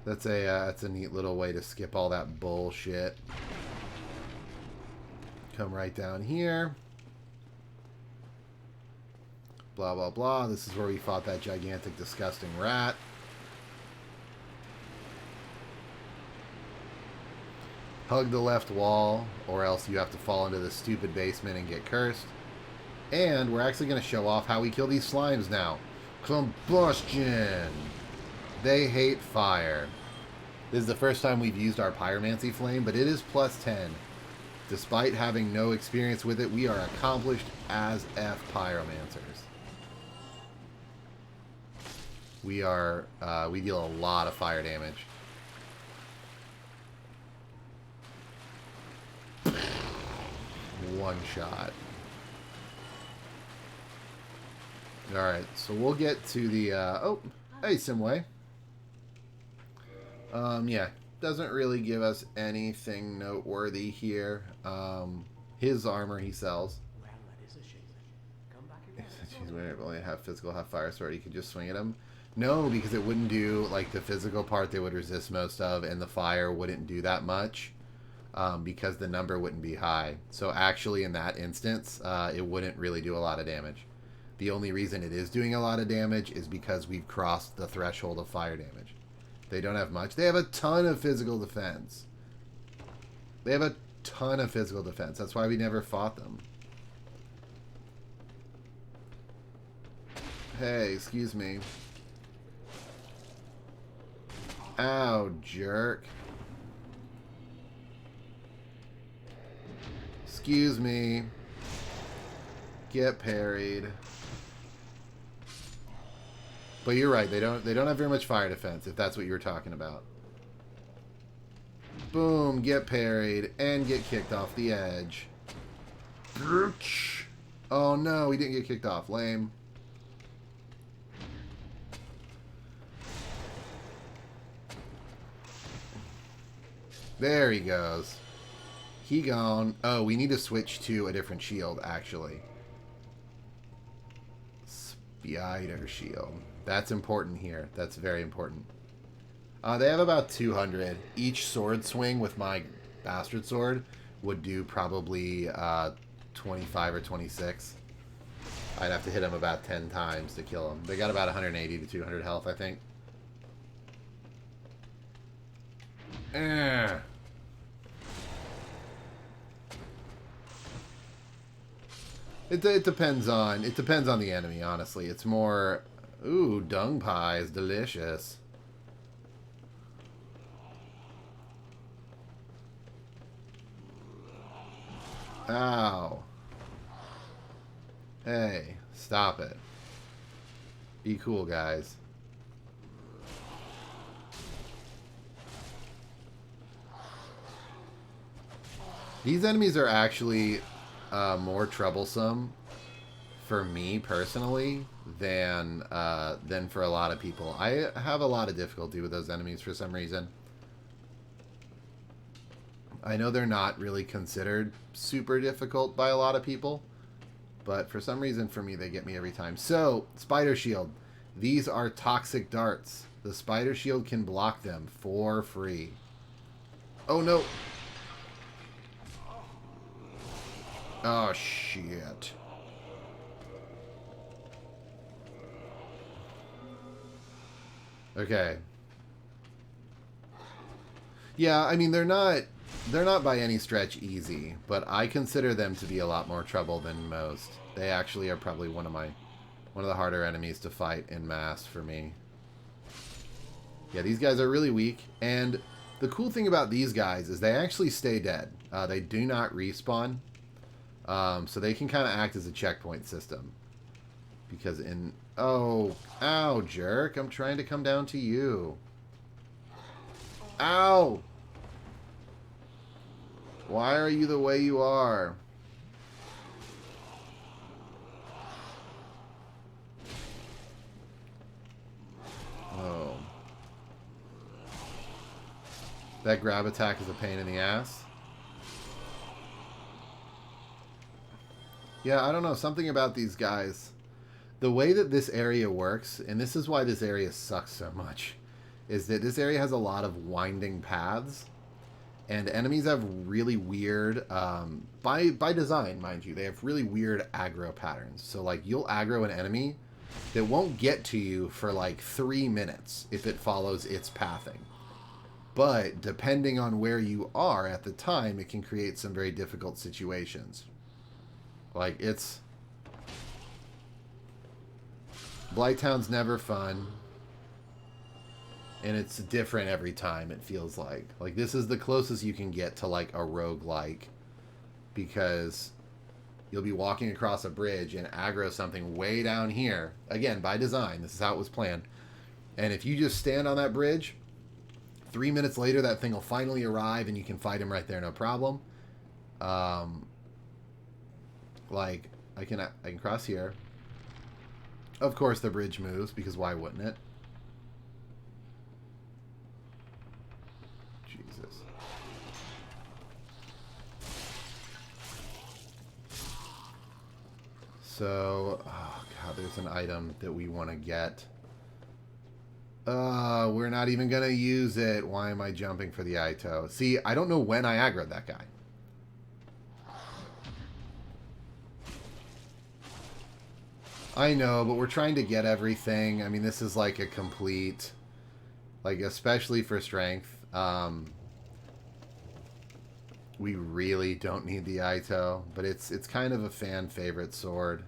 that's a neat little way to skip all that bullshit. Come right down here. Blah, blah, blah. This is where we fought that gigantic, disgusting rat. Hug the left wall, or else you have to fall into the stupid basement and get cursed. And we're actually going to show off how we kill these slimes now. Combustion! They hate fire. This is the first time we've used our Pyromancy Flame, but it is plus 10. Despite having no experience with it, we are accomplished as F Pyromancers. We deal a lot of fire damage. One shot. Alright, so we'll get to the, oh, hey, Simway. Yeah, doesn't really give us anything noteworthy here. His armor he sells. Well, that is a shame. Come back again. She's only half physical, half fire sword. You can just swing at him. No, because it wouldn't do, like, the physical part they would resist most of, and the fire wouldn't do that much. Because the number wouldn't be high. So actually in that instance, it wouldn't really do a lot of damage. The only reason it is doing a lot of damage is because we've crossed the threshold of fire damage. They don't have much. They have a ton of physical defense. That's why we never fought them. Hey, excuse me. Ow, jerk. Excuse me. Get parried. But you're right, they don't have very much fire defense, if that's what you were talking about. Boom, get parried, and get kicked off the edge. Oh no, he didn't get kicked off. Lame. There he goes. He gone. Oh, we need to switch to a different shield, actually. Spider shield. That's important here. That's very important. They have about 200. Each sword swing with my bastard sword would do probably 25 or 26. I'd have to hit him about 10 times to kill him. They got about 180 to 200 health, I think. It depends on the enemy, honestly. It's more, ooh, dung pie is delicious. Ow. Hey, stop it. Be cool, guys. These enemies are actually more troublesome for me personally than for a lot of people. I have a lot of difficulty with those enemies for some reason. I know they're not really considered super difficult by a lot of people, but for some reason for me they get me every time. So, spider shield. These are toxic darts. The spider shield can block them for free. Oh no. Oh shit. Okay. Yeah, I mean they're not by any stretch easy, but I consider them to be a lot more trouble than most. They actually are probably one of the harder enemies to fight en masse for me. Yeah, these guys are really weak, and the cool thing about these guys is they actually stay dead. They do not respawn, so they can kind of act as a checkpoint system. Because in... Oh, ow, jerk. I'm trying to come down to you. Ow! Why are you the way you are? Oh. That grab attack is a pain in the ass. Yeah, I don't know. Something about these guys. The way that this area works, and this is why this area sucks so much, is that this area has a lot of winding paths. And enemies have really weird, by design, mind you, they have really weird aggro patterns. So, like, you'll aggro an enemy that won't get to you for, like, 3 minutes if it follows its pathing. But, depending on where you are at the time, it can create some very difficult situations. Like, it's... Blighttown's never fun. And it's different every time, it feels like. Like, this is the closest you can get to, like, a roguelike. Because you'll be walking across a bridge and aggro something way down here. Again, by design. This is how it was planned. And if you just stand on that bridge, 3 minutes later, that thing will finally arrive and you can fight him right there, no problem. Like, I can cross here. Of course, the bridge moves, because why wouldn't it? So, oh god, there's an item that we want to get. We're not even going to use it. Why am I jumping for the Ito? See, I don't know when I aggroed that guy. I know, but we're trying to get everything. I mean, this is like a complete... Like, especially for strength. We really don't need the Ito, but it's kind of a fan favorite sword.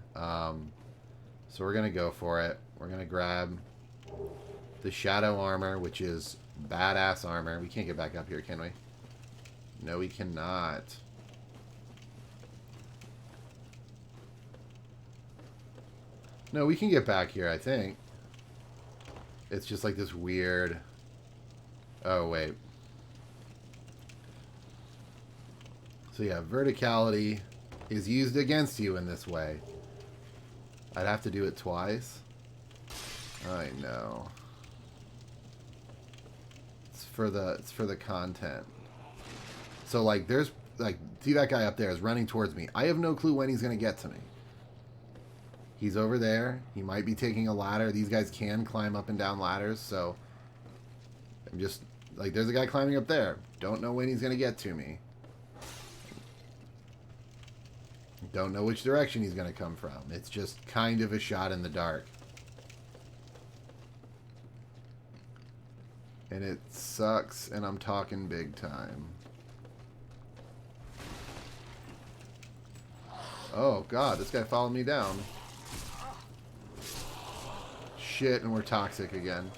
So we're going to go for it. We're going to grab the shadow armor, which is badass armor. We can't get back up here, can we? No, we cannot. No, we can get back here, I think. It's just like this weird... Oh, wait. So yeah, verticality is used against you in this way. I'd have to do it twice. I know. It's for the content. So like there's like, see that guy up there is running towards me. I have no clue when he's gonna get to me. He's over there. He might be taking a ladder. These guys can climb up and down ladders, so I'm just like, there's a guy climbing up there. Don't know when he's gonna get to me. Don't know which direction he's gonna come from. It's just kind of a shot in the dark. And it sucks, and I'm talking big time. Oh god, this guy followed me down. Shit, and we're toxic again.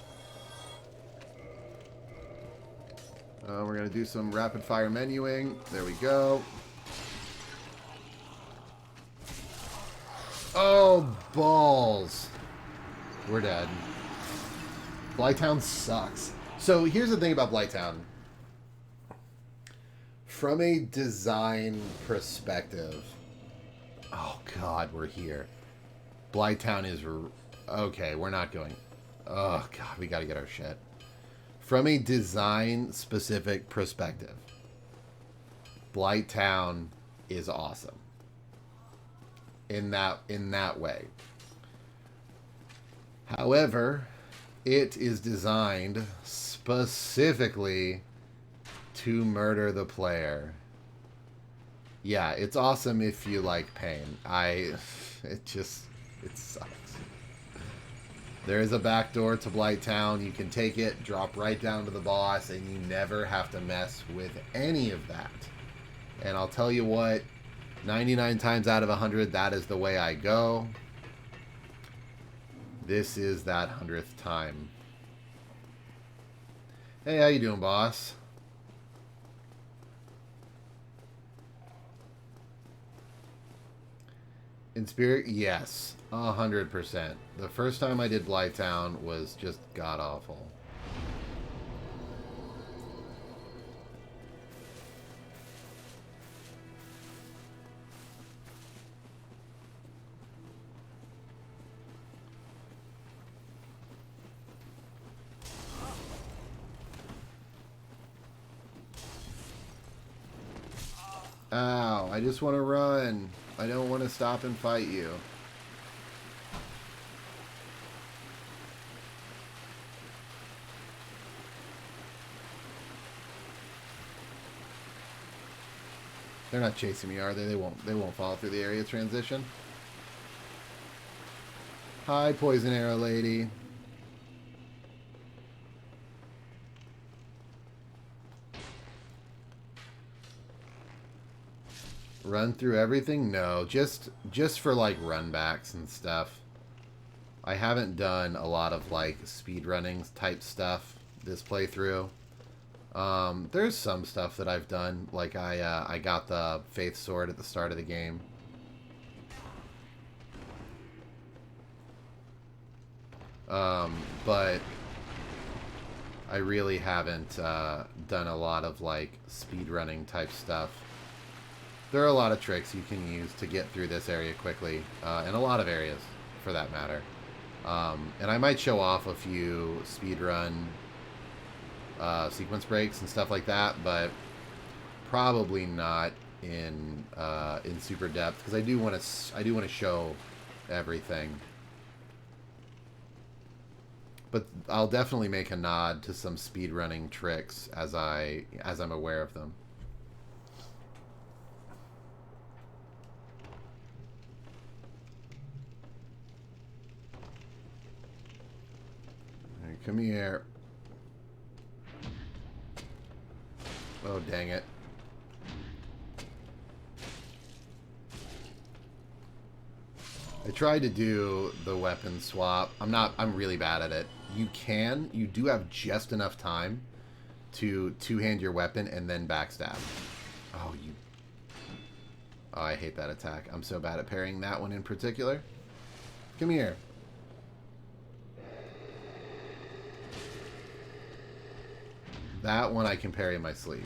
We're gonna do some rapid fire menuing. There we go. Oh, balls. We're dead. Blighttown sucks. So here's the thing about Blighttown. From a design perspective... Oh, God, we're here. Blighttown is... Okay, we're not going... Oh, God, we gotta get our shit. From a design-specific perspective, Blighttown is awesome. In that way. However, it is designed specifically to murder the player. Yeah, it's awesome if you like pain. It sucks. There is a back door to Blighttown. You can take it, drop right down to the boss, and you never have to mess with any of that. And I'll tell you what, 99 times out of 100, that is the way I go. This is that 100th time. Hey, how you doing, boss? In spirit, yes, 100%. The first time I did Blighttown was just god-awful. Ow, I just want to run. I don't want to stop and fight you. They're not chasing me, are they? They won't follow through the area transition. Hi, Poison Arrow Lady. Run through everything? No, just for like run backs and stuff. I haven't done a lot of like speed running type stuff this playthrough. There's some stuff that I've done, like I got the Faith Sword at the start of the game. But I really haven't done a lot of like speed running type stuff. There are a lot of tricks you can use to get through this area quickly, and a lot of areas, for that matter. And I might show off a few speedrun sequence breaks and stuff like that, but probably not in super depth, because I do want to show everything. But I'll definitely make a nod to some speedrunning tricks as I'm aware of them. Come here. Oh, dang it. I tried to do the weapon swap. I'm really bad at it. You do have just enough time to two-hand your weapon and then backstab. Oh, I hate that attack. I'm so bad at parrying that one in particular. Come here. That one I can parry in my sleeve.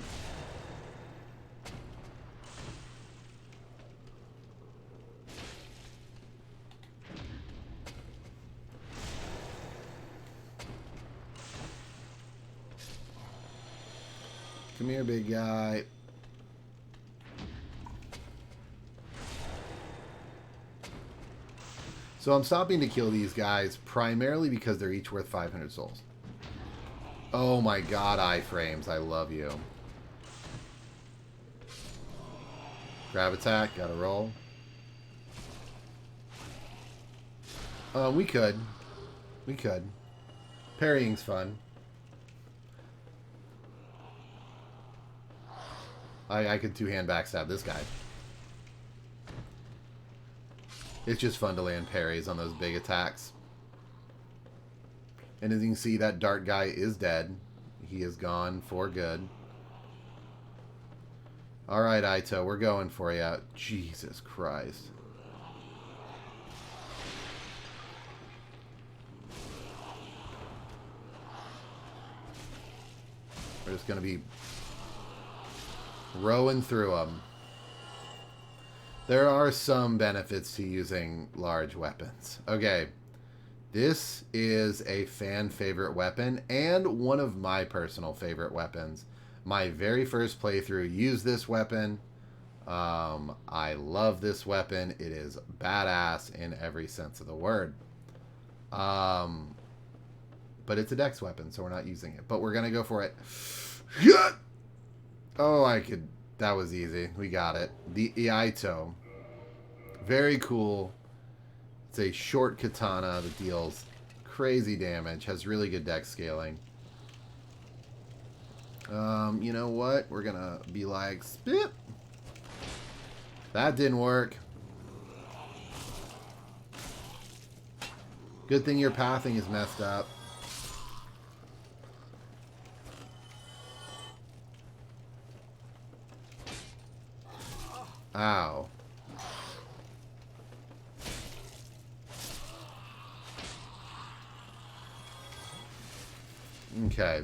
Come here, big guy. So I'm stopping to kill these guys primarily because they're each worth 500 souls. Oh my god, iframes. I love you. Grab attack. Gotta roll. We could. We could. Parrying's fun. I could two-hand backstab this guy. It's just fun to land parries on those big attacks. And as you can see, that dart guy is dead. He is gone for good. Alright, Aito, we're going for you. Jesus Christ. We're just going to be rowing through them. There are some benefits to using large weapons. Okay. This is a fan favorite weapon and one of my personal favorite weapons. My very first playthrough used this weapon. I love this weapon. It is badass in every sense of the word. But it's a dex weapon, so we're not using it. But we're going to go for it. Oh, that was easy. We got it. The Iaito. Very cool. It's a short katana that deals crazy damage. Has really good dex scaling. You know what? We're going to be like, spit. That didn't work. Good thing your pathing is messed up. Ow. Okay.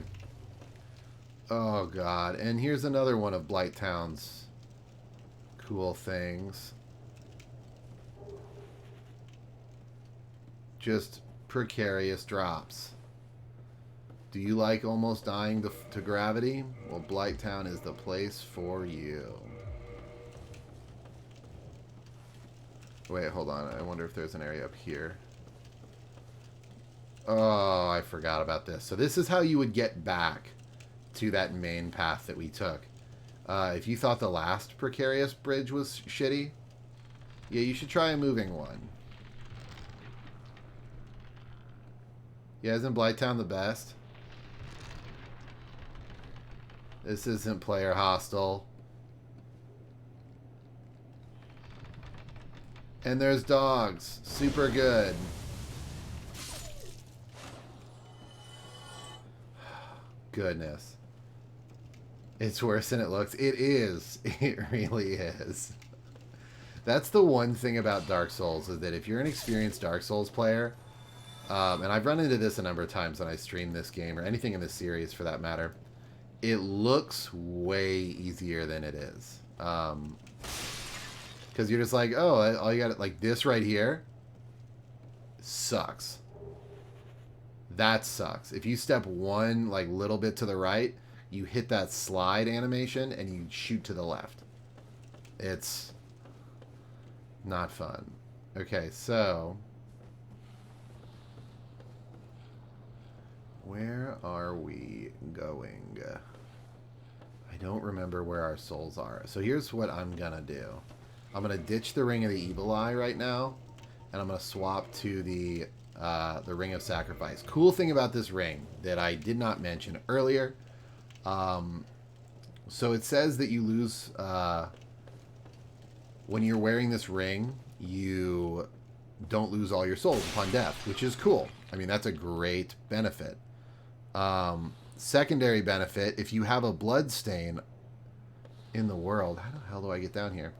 Oh, God. And here's another one of Blighttown's cool things. Just precarious drops. Do you like almost dying to gravity? Well, Blighttown is the place for you. Wait, hold on. I wonder if there's an area up here. Oh, I forgot about this. So this is how you would get back to that main path that we took. If you thought the last precarious bridge was shitty, yeah, you should try a moving one. Yeah, isn't Blighttown the best? This isn't player hostile. And there's dogs. Super good. Goodness. It's worse than it looks. It is. It really is. That's the one thing about Dark Souls, is that if you're an experienced Dark Souls player, and I've run into this a number of times when I stream this game, or anything in this series for that matter, it looks way easier than it is. Because you're just like, oh, all you got, like this right here, sucks. That sucks. If you step one, like, little bit to the right, you hit that slide animation and you shoot to the left. It's not fun. Okay, so where are we going? I don't remember where our souls are. So here's what I'm gonna do. I'm gonna ditch the Ring of the Evil Eye right now, and I'm gonna swap to the Ring of Sacrifice. Cool thing about this ring that I did not mention earlier. So it says that you lose when you're wearing this ring, you don't lose all your souls upon death, which is cool. I mean, that's a great benefit. Secondary benefit, if you have a blood stain in the world, how the hell do I get down here?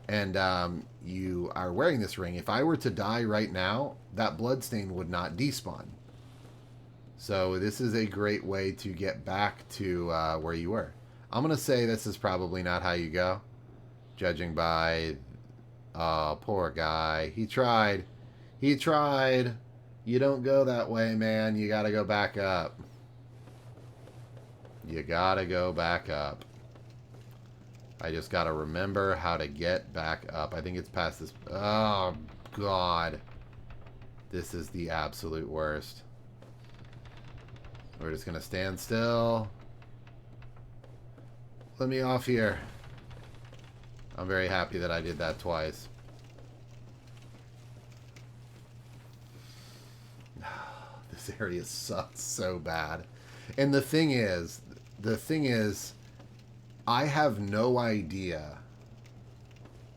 And you are wearing this ring, if I were to die right now, that blood stain would not despawn. So this is a great way to get back to where you were. I'm going to say this is probably not how you go, judging by... Oh, poor guy. He tried. He tried. You don't go that way, man. You gotta go back up. You gotta go back up. I just gotta remember how to get back up. I think it's past this... Oh, God. This is the absolute worst. We're just gonna stand still. Let me off here. I'm very happy that I did that twice. This area sucks so bad. And the thing is, I have no idea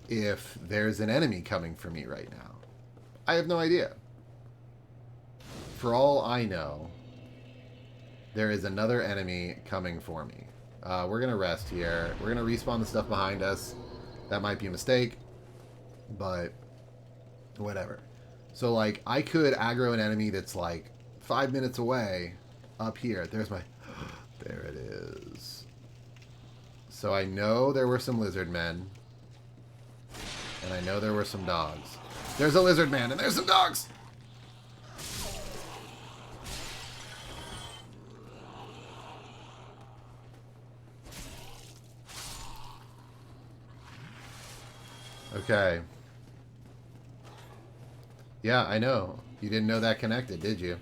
if there's an enemy coming for me right now. I have no idea. For all I know, there is another enemy coming for me. We're going to rest here. We're going to respawn the stuff behind us. That might be a mistake, but whatever. So, like, I could aggro an enemy that's, like, 5 minutes away up here. There's my... There it is. So I know there were some lizard men. And I know there were some dogs. There's a lizard man and there's some dogs! Okay. Yeah, I know. You didn't know that connected, did you?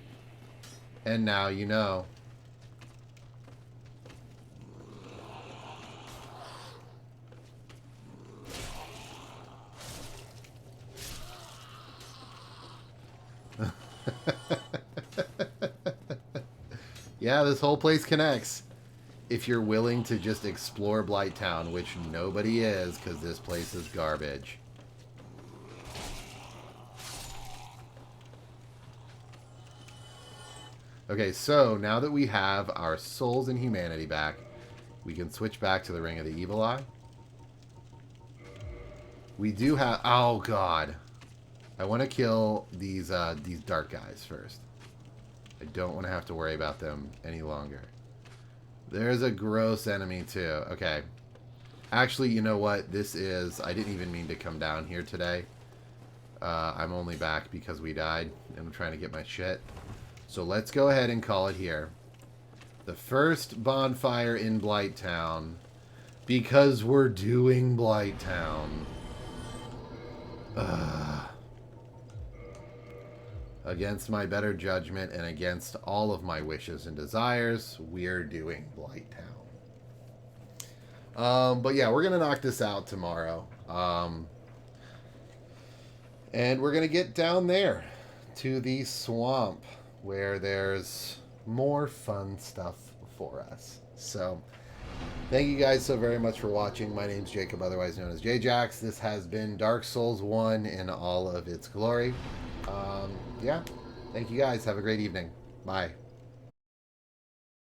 And now you know. Yeah, this whole place connects. If you're willing to just explore Blighttown, which nobody is, because this place is garbage. Okay, so now that we have our souls and humanity back, we can switch back to the Ring of the Evil Eye. We do have... Oh, God. I want to kill these dark guys first. I don't want to have to worry about them any longer. There's a gross enemy, too. Okay. Actually, you know what? This is... I didn't even mean to come down here today. I'm only back because we died. I'm trying to get my shit. So let's go ahead and call it here. The first bonfire in Blighttown. Because we're doing Blighttown. Against my better judgment and against all of my wishes and desires, we're doing Blighttown. But yeah, we're going to knock this out tomorrow. And we're going to get down there to the swamp where there's more fun stuff for us. So, thank you guys so very much for watching. My name's Jacob, otherwise known as JayJax. This has been Dark Souls 1 in all of its glory. Yeah, thank you guys. Have a great evening. Bye.